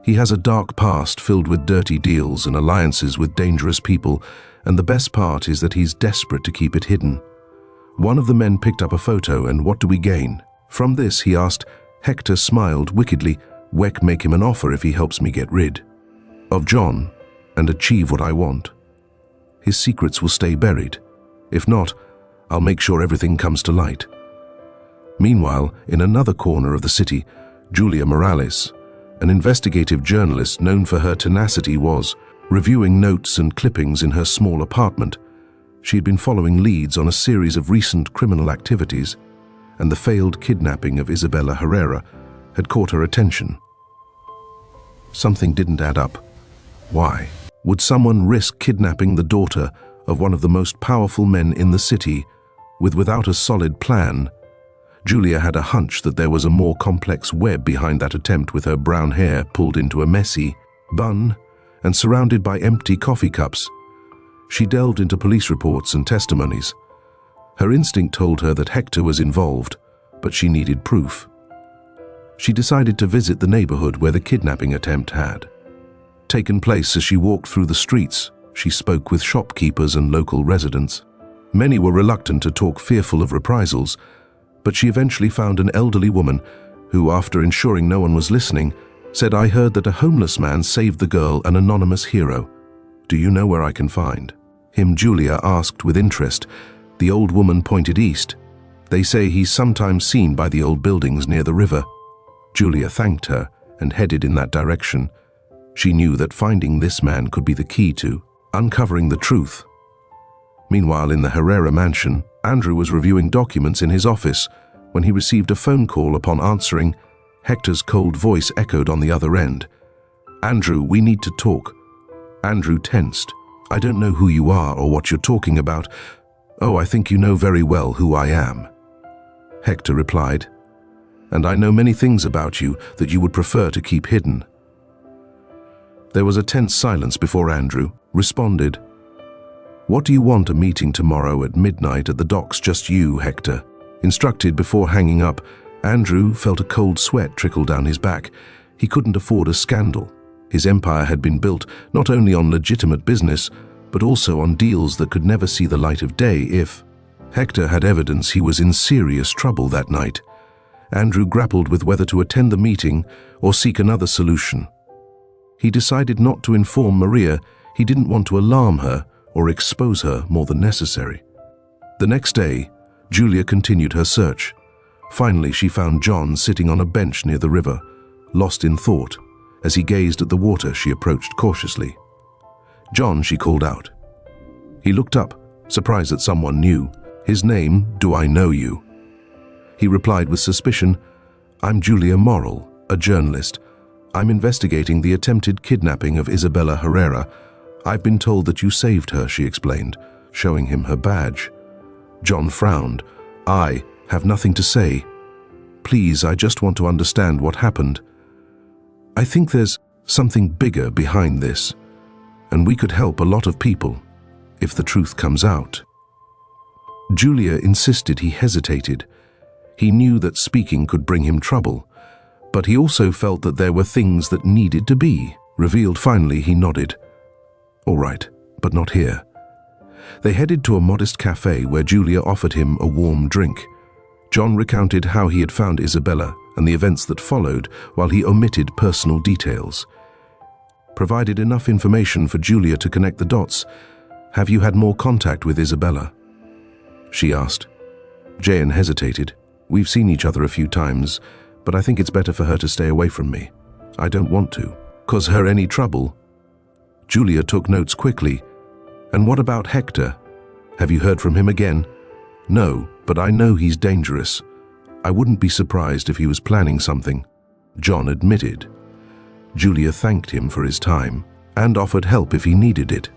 He has a dark past filled with dirty deals and alliances with dangerous people, and the best part is that he's desperate to keep it hidden." One of the men picked up a photo. "And what do we gain from this?" he asked. Hector smiled wickedly. "Weck make him an offer if he helps me get rid of John and achieve what I want. His secrets will stay buried. If not, I'll make sure everything comes to light." Meanwhile, in another corner of the city, Julia Morales, an investigative journalist known for her tenacity, was reviewing notes and clippings in her small apartment. She had been following leads on a series of recent criminal activities, and the failed kidnapping of Isabella Herrera had caught her attention. Something didn't add up. Why would someone risk kidnapping the daughter of one of the most powerful men in the city without a solid plan? Julia had a hunch that there was a more complex web behind that attempt. With her brown hair pulled into a messy bun and surrounded by empty coffee cups, she delved into police reports and testimonies. Her instinct told her that Hector was involved, but she needed proof. She decided to visit the neighborhood where the kidnapping attempt had taken place. As she walked through the streets, she spoke with shopkeepers and local residents. Many were reluctant to talk, fearful of reprisals, but she eventually found an elderly woman who, after ensuring no one was listening, said, "I heard that a homeless man saved the girl, an anonymous hero. Do you know where I can find him?" Julia asked with interest. The old woman pointed east. "They say he's sometimes seen by the old buildings near the river." Julia thanked her and headed in that direction. She knew that finding this man could be the key to uncovering the truth. Meanwhile, in the Herrera mansion, Andrew was reviewing documents in his office when he received a phone call. Upon answering, Hector's cold voice echoed on the other end. "Andrew, we need to talk." Andrew tensed. "I don't know who you are or what you're talking about." "Oh, I think you know very well who I am," Hector replied. "And I know many things about you that you would prefer to keep hidden." There was a tense silence before Andrew responded. "What do you want? A meeting tomorrow at midnight at the docks, just you," Hector instructed. Before hanging up, Andrew felt a cold sweat trickle down his back. He couldn't afford a scandal. His empire had been built not only on legitimate business, but also on deals that could never see the light of day. If Hector had evidence, he was in serious trouble that night. Andrew grappled with whether to attend the meeting or seek another solution. He decided not to inform Maria. He didn't want to alarm her or expose her more than necessary. The next day, Julia continued her search. Finally, she found John sitting on a bench near the river, lost in thought. As he gazed at the water, she approached cautiously. "John," she called out. He looked up, surprised that someone knew his name. "Do I know you?" He replied with suspicion. "I'm Julia Morrell, a journalist. I'm investigating the attempted kidnapping of Isabella Herrera. I've been told that you saved her," she explained, showing him her badge. John frowned. "I have nothing to say. Please, I just want to understand what happened. I think there's something bigger behind this, and we could help a lot of people if the truth comes out." Julia insisted. He hesitated. He knew that speaking could bring him trouble, but he also felt that there were things that needed to be revealed. Finally, he nodded. "All right, but not here." They headed to a modest cafe where Julia offered him a warm drink. John recounted how he had found Isabella and the events that followed, while he omitted personal details. Provided enough information for Julia to connect the dots. "Have you had more contact with Isabella?" she asked. Jayan hesitated. "We've seen each other a few times, but I think it's better for her to stay away from me. I don't want to cause her any trouble." Julia took notes quickly. "And what about Hector? Have you heard from him again?" "No, but I know he's dangerous. I wouldn't be surprised if he was planning something," John admitted. Julia thanked him for his time and offered help if he needed it.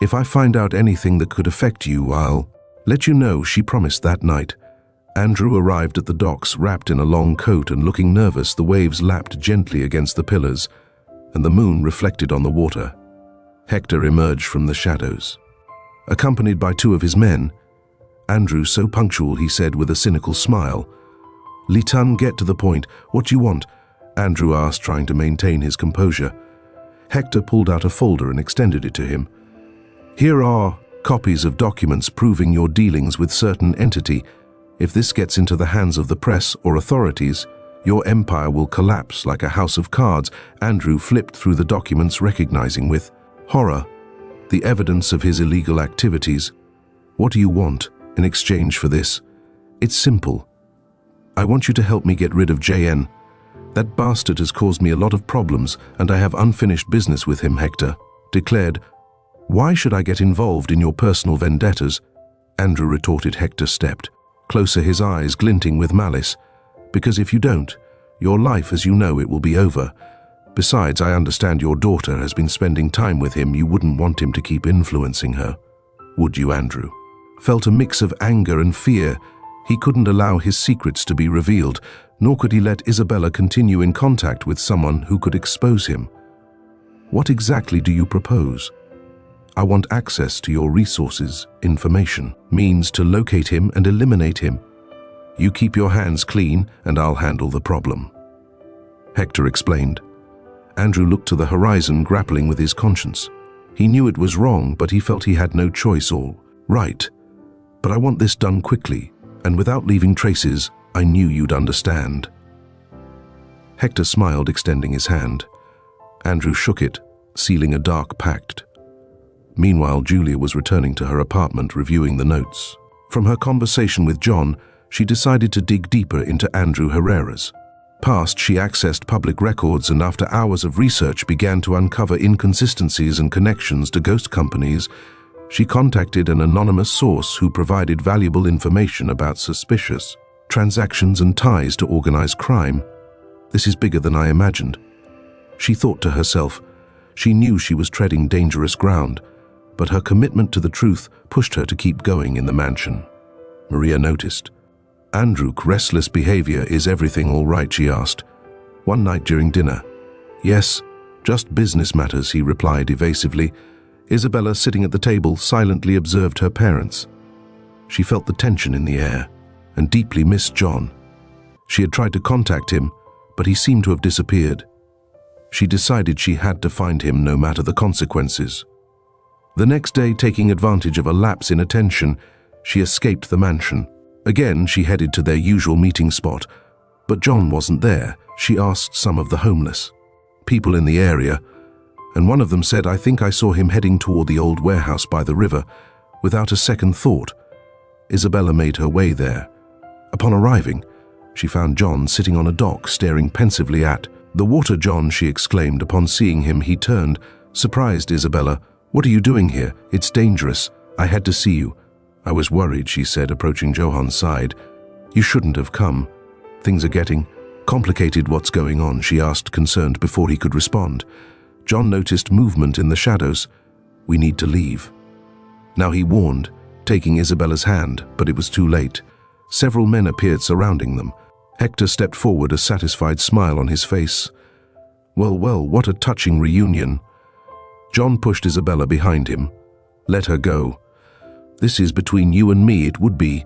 "If I find out anything that could affect you, I'll let you know," she promised that night. Andrew arrived at the docks wrapped in a long coat and looking nervous. The waves lapped gently against the pillars, and the moon reflected on the water. Hector emerged from the shadows, accompanied by two of his men. Andrew, so punctual, he said with a cynical smile. "Litan, get to the point. What do you want?" Andrew asked, trying to maintain his composure. Hector pulled out a folder and extended it to him. "Here are copies of documents proving your dealings with certain entity. If this gets into the hands of the press or authorities, your empire will collapse like a house of cards." Andrew flipped through the documents, recognizing with horror the evidence of his illegal activities. "What do you want in exchange for this?" "It's simple. I want you to help me get rid of JN. That bastard has caused me a lot of problems, and I have unfinished business with him," Hector declared. "Why should I get involved in your personal vendettas?" Andrew retorted. Hector stepped closer, his eyes glinting with malice. "Because if you don't, your life as you know it will be over. Besides, I understand your daughter has been spending time with him. You wouldn't want him to keep influencing her, would you?" Andrew felt a mix of anger and fear. He couldn't allow his secrets to be revealed, nor could he let Isabella continue in contact with someone who could expose him. "What exactly do you propose?" "I want access to your resources, information, means to locate him and eliminate him. You keep your hands clean and I'll handle the problem," Hector explained. Andrew looked to the horizon, grappling with his conscience. He knew it was wrong, but he felt he had no choice. "All right, but I want this done quickly, and without leaving traces. I knew you'd understand." Hector smiled, extending his hand. Andrew shook it, sealing a dark pact. Meanwhile, Julia was returning to her apartment, reviewing the notes. From her conversation with John, she decided to dig deeper into Andrew Herrera's past. She accessed public records and after hours of research began to uncover inconsistencies and connections to ghost companies. She contacted an anonymous source who provided valuable information about suspicious transactions and ties to organized crime. "This is bigger than I imagined," she thought to herself. She knew she was treading dangerous ground, but her commitment to the truth pushed her to keep going in the mansion. Maria noticed. "Andrew's restless behavior. Is everything all right?" she asked. One night during dinner. "Yes, just business matters," he replied evasively. Isabella, sitting at the table, silently observed her parents. She felt the tension in the air and deeply missed John. She had tried to contact him, but he seemed to have disappeared. She decided she had to find him no matter the consequences. The next day, taking advantage of a lapse in attention, she escaped the mansion. Again, she headed to their usual meeting spot, but John wasn't there. She asked some of the homeless people in the area, and one of them said, "I think I saw him heading toward the old warehouse by the river." Without a second thought, Isabella made her way there. Upon arriving, she found John sitting on a dock, staring pensively at the water. "John," she exclaimed. Upon seeing him, he turned, surprised. "Isabella, what are you doing here? It's dangerous. I had to see you." "I was worried," she said, approaching Johan's side. "You shouldn't have come. Things are getting complicated." "What's going on?" she asked, concerned, before he could respond. John noticed movement in the shadows. "We need to leave." Now he warned, taking Isabella's hand, but it was too late. Several men appeared surrounding them. Hector stepped forward, a satisfied smile on his face. Well, well, what a touching reunion. John pushed Isabella behind him. Let her go. This is between you and me, it would be,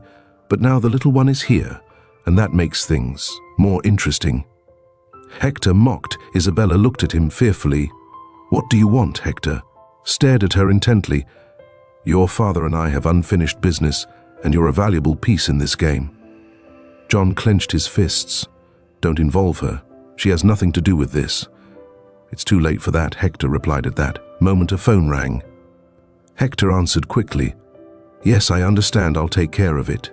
but now the little one is here, and that makes things more interesting. Hector mocked. Isabella looked at him fearfully. What do you want, Hector? Stared at her intently. Your father and I have unfinished business, and you're a valuable piece in this game. John clenched his fists. Don't involve her. She has nothing to do with this. It's too late for that, Hector replied. At that moment a phone rang. Hector answered quickly. Yes, I understand, I'll take care of it.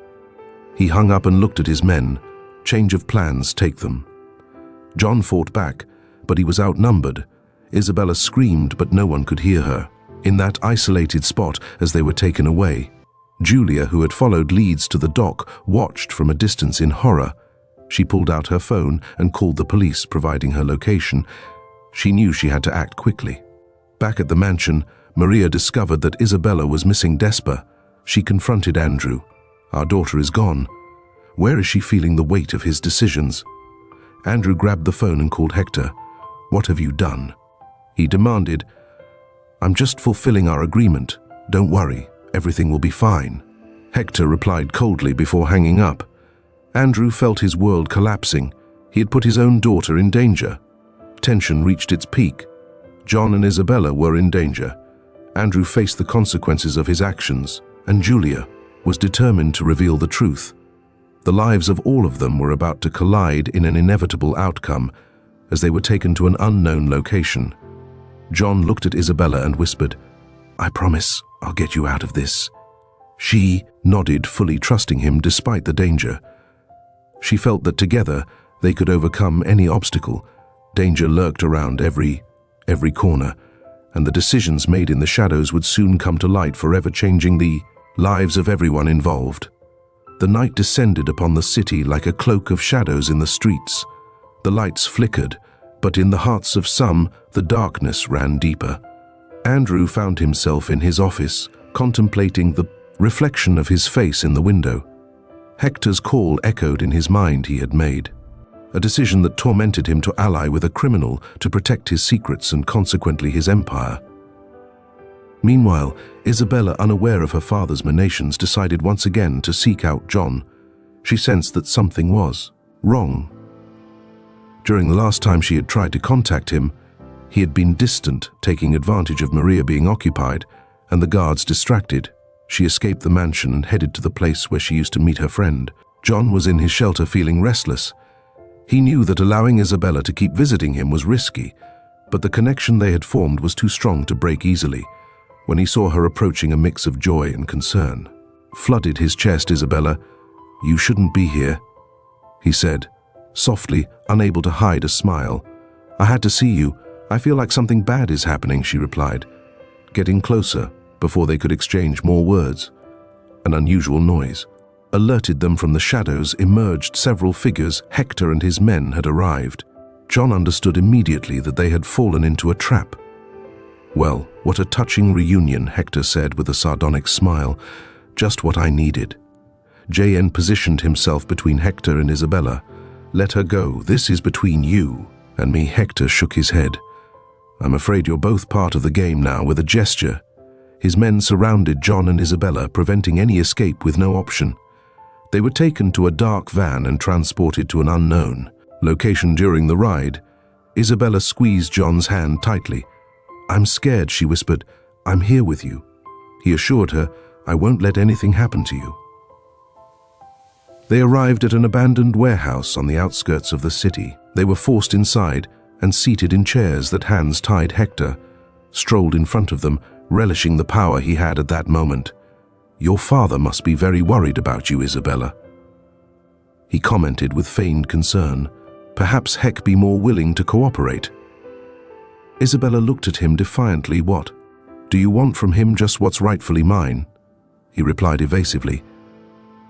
He hung up and looked at his men. Change of plans, take them. John fought back, but he was outnumbered. Isabella screamed, but no one could hear her. In that isolated spot, as they were taken away, Julia, who had followed Leeds to the dock, watched from a distance in horror. She pulled out her phone and called the police, providing her location. She knew she had to act quickly. Back at the mansion, Maria discovered that Isabella was missing Despa. She confronted Andrew. Our daughter is gone. Where is she feeling the weight of his decisions? Andrew grabbed the phone and called Hector. What have you done? He demanded. I'm just fulfilling our agreement. Don't worry, everything will be fine. Hector replied coldly before hanging up. Andrew felt his world collapsing. He had put his own daughter in danger. Tension reached its peak. John and Isabella were in danger. Andrew faced the consequences of his actions, and Julia was determined to reveal the truth. The lives of all of them were about to collide in an inevitable outcome as they were taken to an unknown location. John looked at Isabella and whispered, I promise I'll get you out of this. She nodded, fully trusting him despite the danger. She felt that together they could overcome any obstacle. Danger lurked around every corner, and the decisions made in the shadows would soon come to light, forever changing the lives of everyone involved. The night descended upon the city like a cloak of shadows in the streets. The lights flickered, but in the hearts of some, the darkness ran deeper. Andrew found himself in his office, contemplating the reflection of his face in the window. Hector's call echoed in his mind. He had made a decision that tormented him to ally with a criminal to protect his secrets and consequently his empire. Meanwhile, Isabella, unaware of her father's machinations, decided once again to seek out John. She sensed that something was wrong. During the last time she had tried to contact him, he had been distant, taking advantage of Maria being occupied and the guards distracted. She escaped the mansion and headed to the place where she used to meet her friend. John was in his shelter feeling restless. He knew that allowing Isabella to keep visiting him was risky, but the connection they had formed was too strong to break easily. When he saw her approaching, a mix of joy and concern flooded his chest. Isabella, you shouldn't be here, he said, softly, unable to hide a smile. I had to see you. I feel like something bad is happening, she replied, getting closer before they could exchange more words. An unusual noise alerted them. From the shadows emerged several figures. Hector and his men had arrived. John understood immediately that they had fallen into a trap. Well, what a touching reunion, Hector said with a sardonic smile. Just what I needed. JN positioned himself between Hector and Isabella. Let her go. This is between you and me. Hector shook his head. I'm afraid you're both part of the game now. With a gesture, his men surrounded John and Isabella, preventing any escape with no option. They were taken to a dark van and transported to an unknown location. During the ride, Isabella squeezed John's hand tightly. I'm scared, she whispered. I'm here with you. He assured her, I won't let anything happen to you. They arrived at an abandoned warehouse on the outskirts of the city. They were forced inside and seated in chairs that hands tied. Hector strolled in front of them, relishing the power he had at that moment. Your father must be very worried about you, Isabella, he commented with feigned concern. Perhaps Heck be more willing to cooperate. Isabella looked at him defiantly. What do you want from him? Just what's rightfully mine, he replied evasively.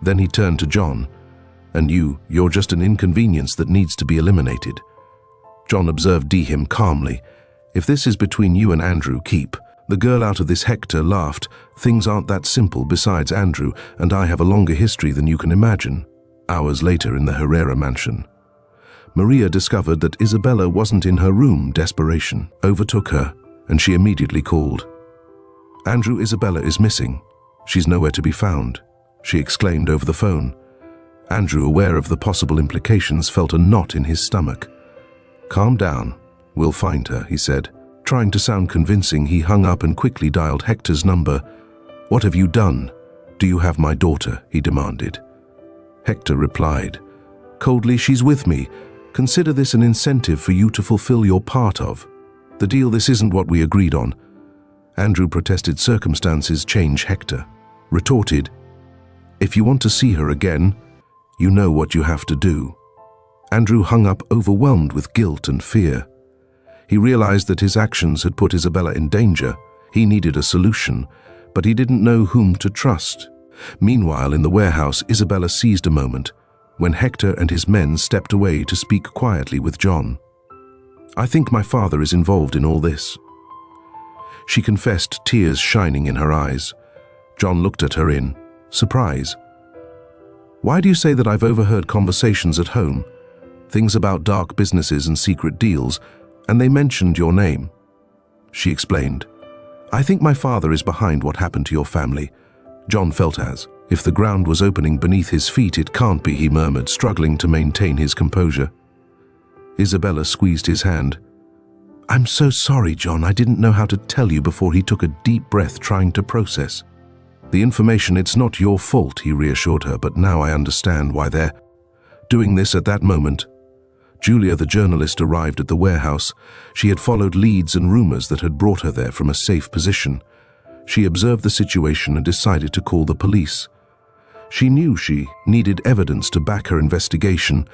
Then he turned to John. And you're just an inconvenience that needs to be eliminated. John observed him calmly. If this is between you and Andrew, keep the girl out of this. Hector laughed. Things aren't that simple. Besides, Andrew and I have a longer history than you can imagine. Hours later in the Herrera mansion, Maria discovered that Isabella wasn't in her room. Desperation overtook her, and she immediately called. "Andrew, Isabella is missing. She's nowhere to be found," she exclaimed over the phone. Andrew, aware of the possible implications, felt a knot in his stomach. "Calm down. We'll find her," he said. Trying to sound convincing, he hung up and quickly dialed Hector's number. "What have you done? Do you have my daughter?" he demanded. Hector replied coldly, "She's with me. Consider this an incentive for you to fulfill your part of the deal. This isn't what we agreed on." Andrew protested. "Circumstances change," Hector retorted. "If you want to see her again, you know what you have to do." Andrew hung up, overwhelmed with guilt and fear. He realized that his actions had put Isabella in danger. He needed a solution, but he didn't know whom to trust. Meanwhile, in the warehouse, Isabella seized a moment when Hector and his men stepped away to speak quietly with John. "I think my father is involved in all this," she confessed, tears shining in her eyes. John looked at her in surprise. "Why do you say that? I've overheard conversations at home, things about dark businesses and secret deals, and they mentioned your name." She explained, "I think my father is behind what happened to your family." John felt as if the ground was opening beneath his feet. "It can't be," he murmured, struggling to maintain his composure. Isabella squeezed his hand. "I'm so sorry, John. I didn't know how to tell you before." He took a deep breath, trying to process the information. "It's not your fault," he reassured her, "but now I understand why they're doing this." At that moment, Julia, the journalist, arrived at the warehouse. She had followed leads and rumors that had brought her there from a safe position. She observed the situation and decided to call the police. She knew she needed evidence to back her investigation,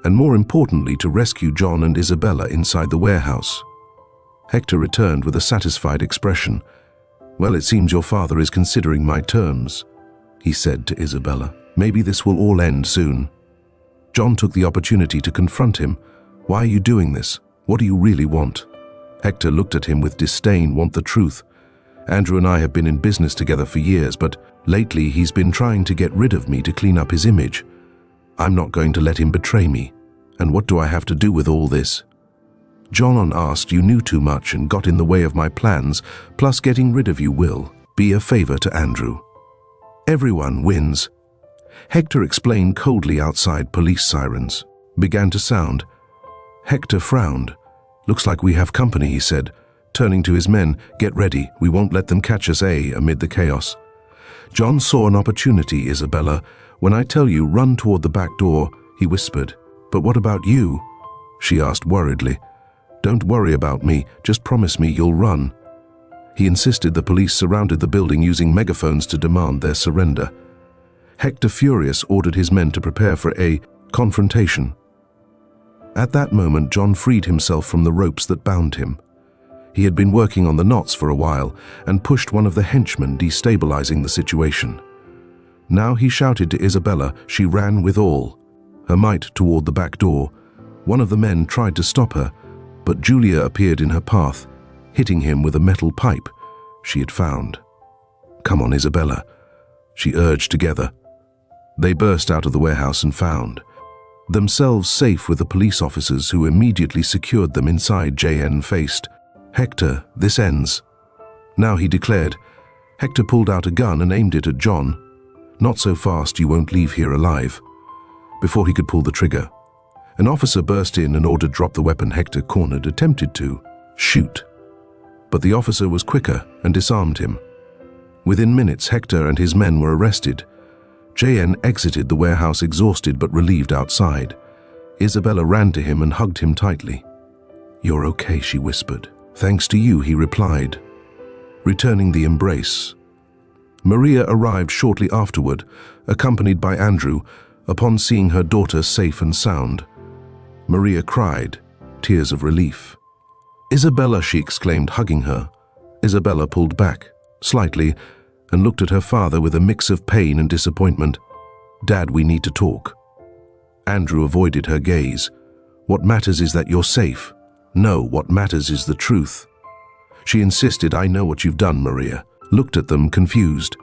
and more importantly, to rescue John and Isabella inside the warehouse. Hector returned with a satisfied expression. "Well, it seems your father is considering my terms," he said to Isabella. "Maybe this will all end soon." John took the opportunity to confront him. "Why are you doing this? What do you really want?" Hector looked at him with disdain. "Want the truth? Andrew and I have been in business together for years, but lately he's been trying to get rid of me to clean up his image. I'm not going to let him betray me. And what do I have to do with all this?" John asked. "You knew too much and got in the way of my plans, plus getting rid of you will be a favor to Andrew. Everyone wins." Hector explained coldly. Outside, police sirens began to sound. Hector frowned. "Looks like we have company," he said, turning to his men. "Get ready. We won't let them catch us." Amid the chaos, John saw an opportunity. "Isabella, when I tell you, run toward the back door," he whispered. "But what about you?" she asked worriedly. "Don't worry about me. Just promise me you'll run." He insisted. The police surrounded the building using megaphones to demand their surrender. Hector, furious, ordered his men to prepare for a confrontation. At that moment, John freed himself from the ropes that bound him. He had been working on the knots for a while and pushed one of the henchmen, destabilizing the situation. Now he shouted to Isabella. She ran with all her might toward the back door. One of the men tried to stop her, but Julia appeared in her path, hitting him with a metal pipe she had found. "Come on, Isabella," she urged together. They burst out of the warehouse and found themselves safe with the police officers, who immediately secured them inside. JN faced Hector. "This ends now," he declared. Hector pulled out a gun and aimed it at John. "Not so fast. You won't leave here alive." Before he could pull the trigger, an officer burst in and ordered, "Drop the weapon." Hector, cornered, attempted to shoot, but the officer was quicker and disarmed him. Within minutes, Hector and his men were arrested. JN exited the warehouse exhausted but relieved. Outside, Isabella ran to him and hugged him tightly. "You're okay," she whispered. "Thanks to you," he replied, returning the embrace. Maria arrived shortly afterward, accompanied by Andrew. Upon seeing her daughter safe and sound, Maria cried, tears of relief. "Isabella," she exclaimed, hugging her. Isabella pulled back slightly and looked at her father with a mix of pain and disappointment. "Dad, we need to talk." Andrew avoided her gaze. "What matters is that you're safe." "No, what matters is the truth," she insisted. "I know what you've done." Maria looked at them, confused.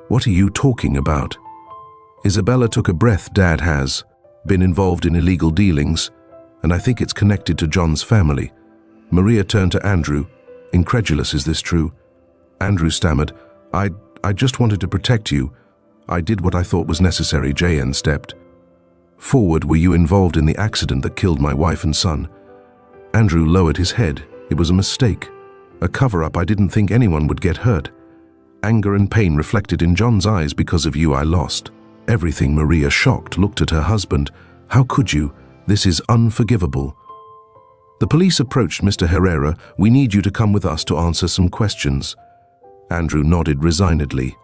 "What are you talking about?" Isabella took a breath. Dad has been involved in illegal dealings, and I think it's connected to John's family. Maria turned to Andrew, incredulous. Is this true? Andrew stammered, I just wanted to protect you. I did what I thought was necessary. JN stepped forward. Were you involved in the accident that killed my wife and son? Andrew lowered his head. It was a mistake, a cover-up. I didn't think anyone would get hurt. Anger and pain reflected in John's eyes. Because of you, I lost everything. Maria, shocked, looked at her husband. How could you? This is unforgivable. The police approached. Mr. Herrera, we need you to come with us to answer some questions. Andrew nodded resignedly.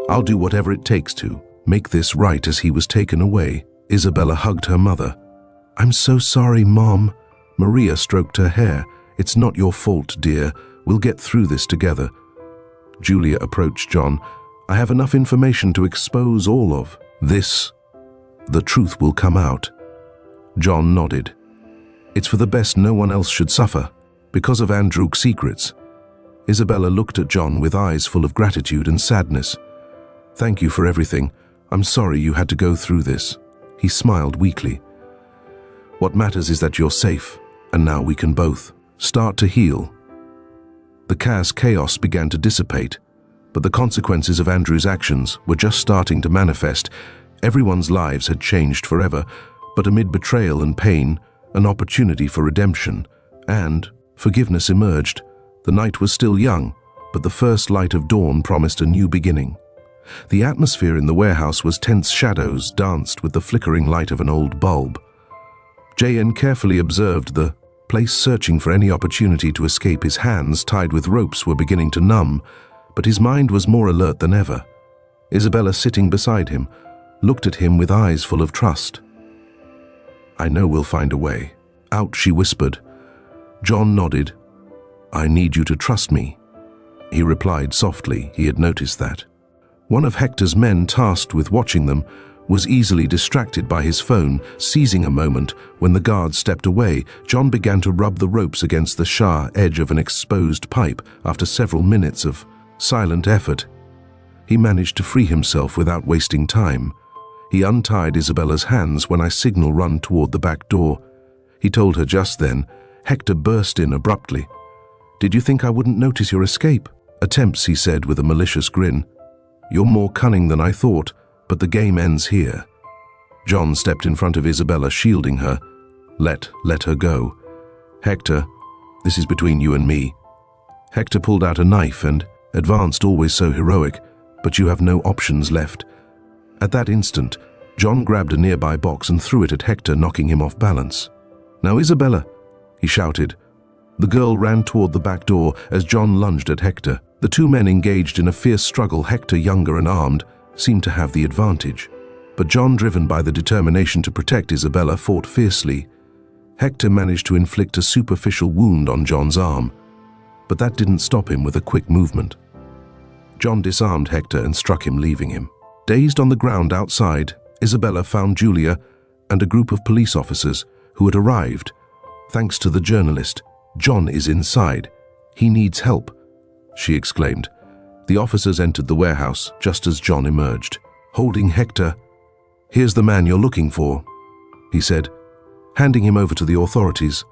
I'll do whatever it takes to make this right. As he was taken away, Isabella hugged her mother. I'm so sorry, Mom. Maria stroked her hair. It's not your fault, dear. We'll get through this together. Julia approached John. I have enough information to expose all of this. The truth will come out. John nodded. It's for the best. No one else should suffer because of Andrew's secrets. Isabella looked at John with eyes full of gratitude and sadness. Thank you for everything. I'm sorry you had to go through this. He smiled weakly. What matters is that you're safe, and now we can both start to heal. The chaos began to dissipate, but the consequences of Andrew's actions were just starting to manifest. Everyone's lives had changed forever, but amid betrayal and pain, an opportunity for redemption and forgiveness emerged. The night was still young, but the first light of dawn promised a new beginning. The atmosphere in the warehouse was tense. Shadows danced with the flickering light of an old bulb. JN carefully observed the place, searching for any opportunity to escape. His hands, tied with ropes, were beginning to numb, but his mind was more alert than ever. Isabella, sitting beside him, looked at him with eyes full of trust. I know we'll find a way out, she whispered. John nodded. I need you to trust me, he replied softly. He had noticed that one of Hector's men tasked with watching them was easily distracted by his phone. Seizing a moment when the guard stepped away, John began to rub the ropes against the sharp edge of an exposed pipe. After several minutes of silent effort, he managed to free himself without wasting time. He untied Isabella's hands. When I signal, run toward the back door, he told her. Just then, Hector burst in abruptly. Did you think I wouldn't notice your escape attempts? He said with a malicious grin. You're more cunning than I thought, but the game ends here. John stepped in front of Isabella, shielding her. Let her go. Hector, this is between you and me. Hector pulled out a knife and advanced, always so heroic, but you have no options left. At that instant, John grabbed a nearby box and threw it at Hector, knocking him off balance. Now, Isabella, he shouted. The girl ran toward the back door as John lunged at Hector. The two men engaged in a fierce struggle. Hector, younger and armed, seemed to have the advantage, but John, driven by the determination to protect Isabella, fought fiercely. Hector managed to inflict a superficial wound on John's arm, but that didn't stop him with a quick movement. John disarmed Hector and struck him, leaving him dazed on the ground outside. Isabella found Julia and a group of police officers who had arrived. Thanks to the journalist, John is inside. He needs help, she exclaimed. The officers entered the warehouse just as John emerged, holding Hector. Here's the man you're looking for, he said, handing him over to the authorities.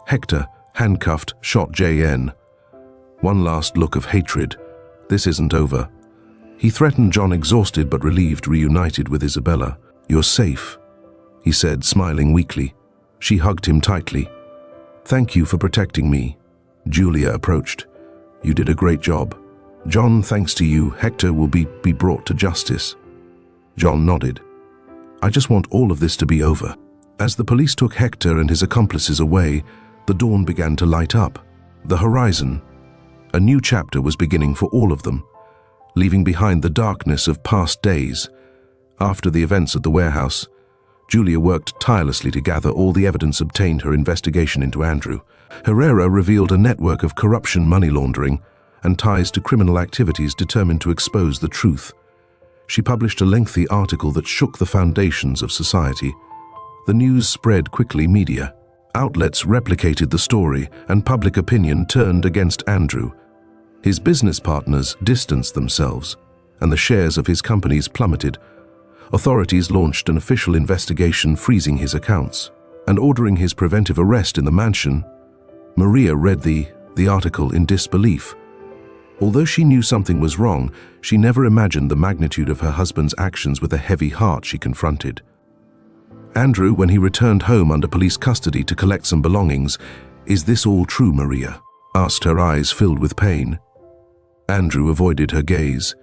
Hector, handcuffed, shot JN. One last look of hatred. This isn't over. He threatened John, exhausted but relieved, reunited with Isabella. You're safe, he said, smiling weakly. She hugged him tightly. Thank you for protecting me. Julia approached. You did a great job. John, thanks to you, Hector will be brought to justice. John nodded. I just want all of this to be over. As the police took Hector and his accomplices away, the dawn began to light up. The horizon. A new chapter was beginning for all of them, leaving behind the darkness of past days. After the events at the warehouse, Julia worked tirelessly to gather all the evidence obtained. Her investigation into Andrew Herrera revealed a network of corruption, money laundering, and ties to criminal activities. Determined to expose the truth, she published a lengthy article that shook the foundations of society. The news spread quickly. Media outlets replicated the story, and public opinion turned against Andrew. His business partners distanced themselves, and the shares of his companies plummeted. Authorities launched an official investigation, freezing his accounts and ordering his preventive arrest in the mansion. Maria read the article in disbelief. Although she knew something was wrong, she never imagined the magnitude of her husband's actions. With a heavy heart, she confronted Andrew when he returned home under police custody to collect some belongings. "Is this all true, Maria?" asked, her eyes filled with pain. Andrew avoided her gaze.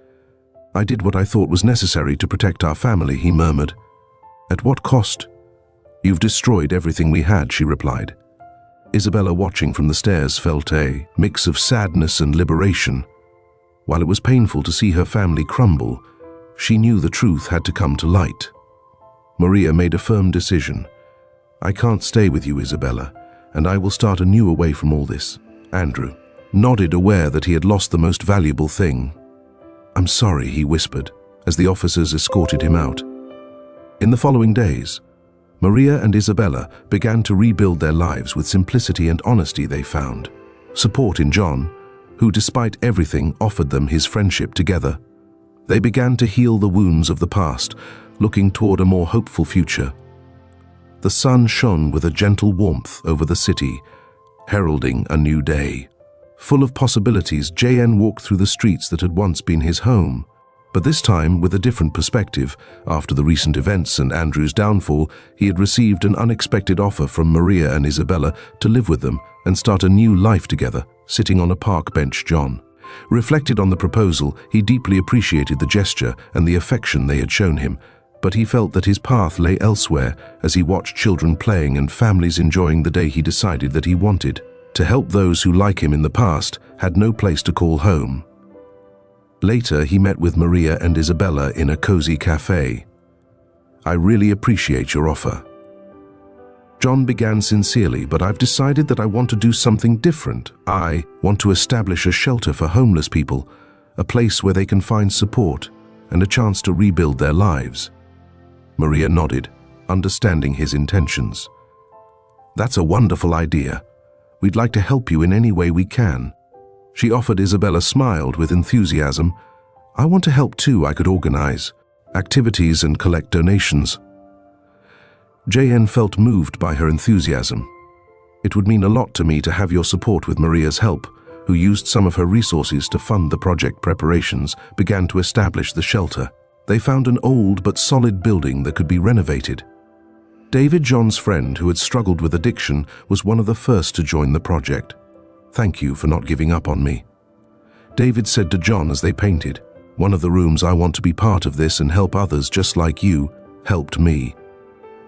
"I did what I thought was necessary to protect our family," he murmured. "At what cost?" "You've destroyed everything we had," she replied. Isabella, watching from the stairs, felt a mix of sadness and liberation. While it was painful to see her family crumble, she knew the truth had to come to light. Maria made a firm decision. "I can't stay with you, Isabella, and I will start anew away from all this." Andrew nodded, aware that he had lost the most valuable thing. "I'm sorry," he whispered, as the officers escorted him out. In the following days, Maria and Isabella began to rebuild their lives with simplicity and honesty. They found support in John, who, despite everything, offered them his friendship. Together, they began to heal the wounds of the past, looking toward a more hopeful future. The sun shone with a gentle warmth over the city, heralding a new day. Full of possibilities, JN walked through the streets that had once been his home. But this time, with a different perspective. After the recent events and Andrew's downfall, he had received an unexpected offer from Maria and Isabella to live with them and start a new life together. Sitting on a park bench, John reflected on the proposal. He deeply appreciated the gesture and the affection they had shown him, but he felt that his path lay elsewhere. As he watched children playing and families enjoying the day, he decided that he wanted to help those who, like him in the past, had no place to call home. Later, he met with Maria and Isabella in a cozy cafe. "I really appreciate your offer." John began sincerely, "But I've decided that I want to do something different. I want to establish a shelter for homeless people, a place where they can find support and a chance to rebuild their lives." Maria nodded, understanding his intentions. "That's a wonderful idea. We'd like to help you in any way we can." She offered. Isabella smiled with enthusiasm. "I want to help too. I could organize activities and collect donations." JN felt moved by her enthusiasm. "It would mean a lot to me to have your support." With Maria's help, who used some of her resources to fund the project, preparations began to establish the shelter. They found an old but solid building that could be renovated. David, John's friend who had struggled with addiction, was one of the first to join the project. "Thank you for not giving up on me," David said to John as they painted. "One of the rooms, I want to be part of this and help others just like you helped me."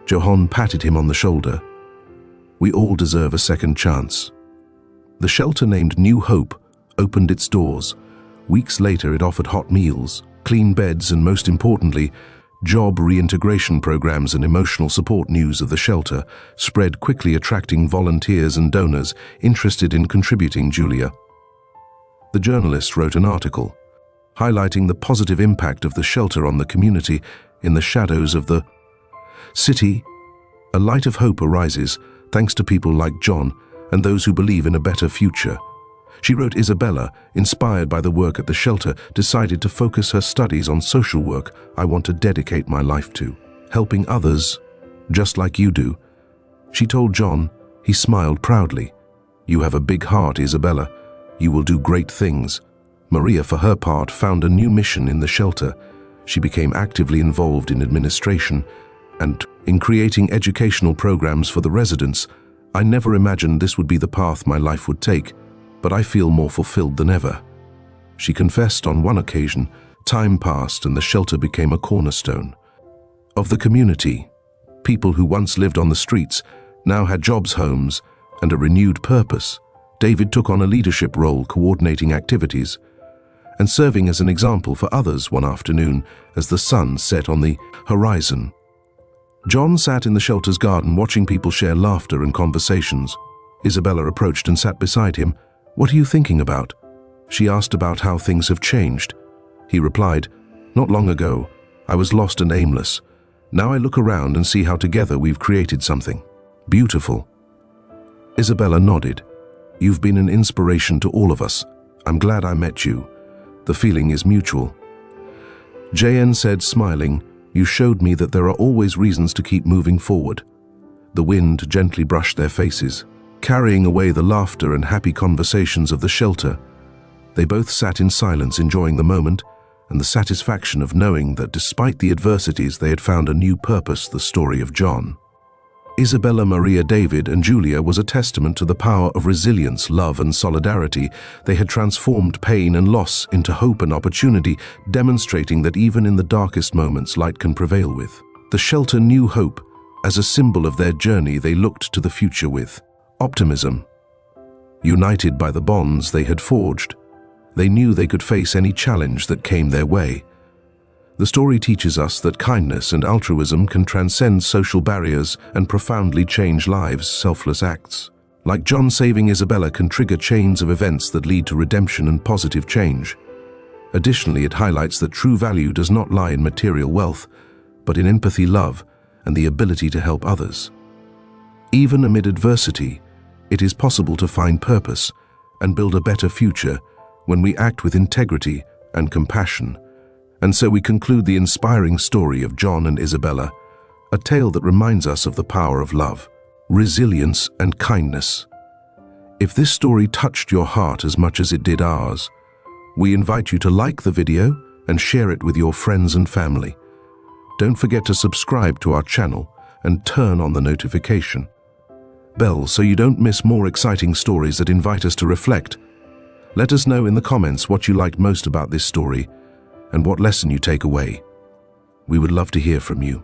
Johan patted him on the shoulder. "We all deserve a second chance." The shelter, named New Hope, opened its doors. Weeks later, it offered hot meals, clean beds, and most importantly, job reintegration programs and emotional support. News of the shelter spread quickly, attracting volunteers and donors interested in contributing. Julia, the journalist, wrote an article highlighting the positive impact of the shelter on the community. In the shadows of the city, a light of hope arises thanks to people like John and those who believe in a better future. She wrote. Isabella, inspired by the work at the shelter, decided to focus her studies on social work. "I want to dedicate my life to helping others, just like you do," she told John. He smiled proudly. "You have a big heart, Isabella. You will do great things." Maria, for her part, found a new mission in the shelter. She became actively involved in administration and in creating educational programs for the residents. "I never imagined this would be the path my life would take, but I feel more fulfilled than ever," she confessed. On one occasion, time passed and the shelter became a cornerstone of the community. People who once lived on the streets now had jobs, homes, and a renewed purpose. David took on a leadership role, coordinating activities and serving as an example for others. One afternoon, as the sun set on the horizon, John sat in the shelter's garden watching people share laughter and conversations. Isabella approached and sat beside him. "What are you thinking about?" she asked. "About how things have changed," he replied. "Not long ago, I was lost and aimless. Now I look around and see how together we've created something beautiful." Isabella nodded. "You've been an inspiration to all of us. I'm glad I met you. The feeling is mutual." JN said, smiling. You showed me that there are always reasons to keep moving forward. The wind gently brushed their faces, carrying away the laughter and happy conversations of the shelter. They both sat in silence, enjoying the moment and the satisfaction of knowing that despite the adversities they had found a new purpose. The story of John, Isabella, Maria, David, and Julia was a testament to the power of resilience, love, and solidarity. They had transformed pain and loss into hope and opportunity, demonstrating that even in the darkest moments, light can prevail. With the shelter knew hope. As a symbol of their journey, they looked to the future with optimism. United by the bonds they had forged, they knew they could face any challenge that came their way. The story teaches us that kindness and altruism can transcend social barriers and profoundly change lives. Selfless acts, like John saving Isabella, can trigger chains of events that lead to redemption and positive change. Additionally, it highlights that true value does not lie in material wealth, but in empathy, love, and the ability to help others. Even amid adversity, it is possible to find purpose and build a better future when we act with integrity and compassion. And so we conclude the inspiring story of John and Isabella, a tale that reminds us of the power of love, resilience, and kindness. If this story touched your heart as much as it did ours, we invite you to like the video and share it with your friends and family. Don't forget to subscribe to our channel and turn on the notification bell so you don't miss more exciting stories that invite us to reflect. Let us know in the comments what you liked most about this story and what lesson you take away. We would love to hear from you.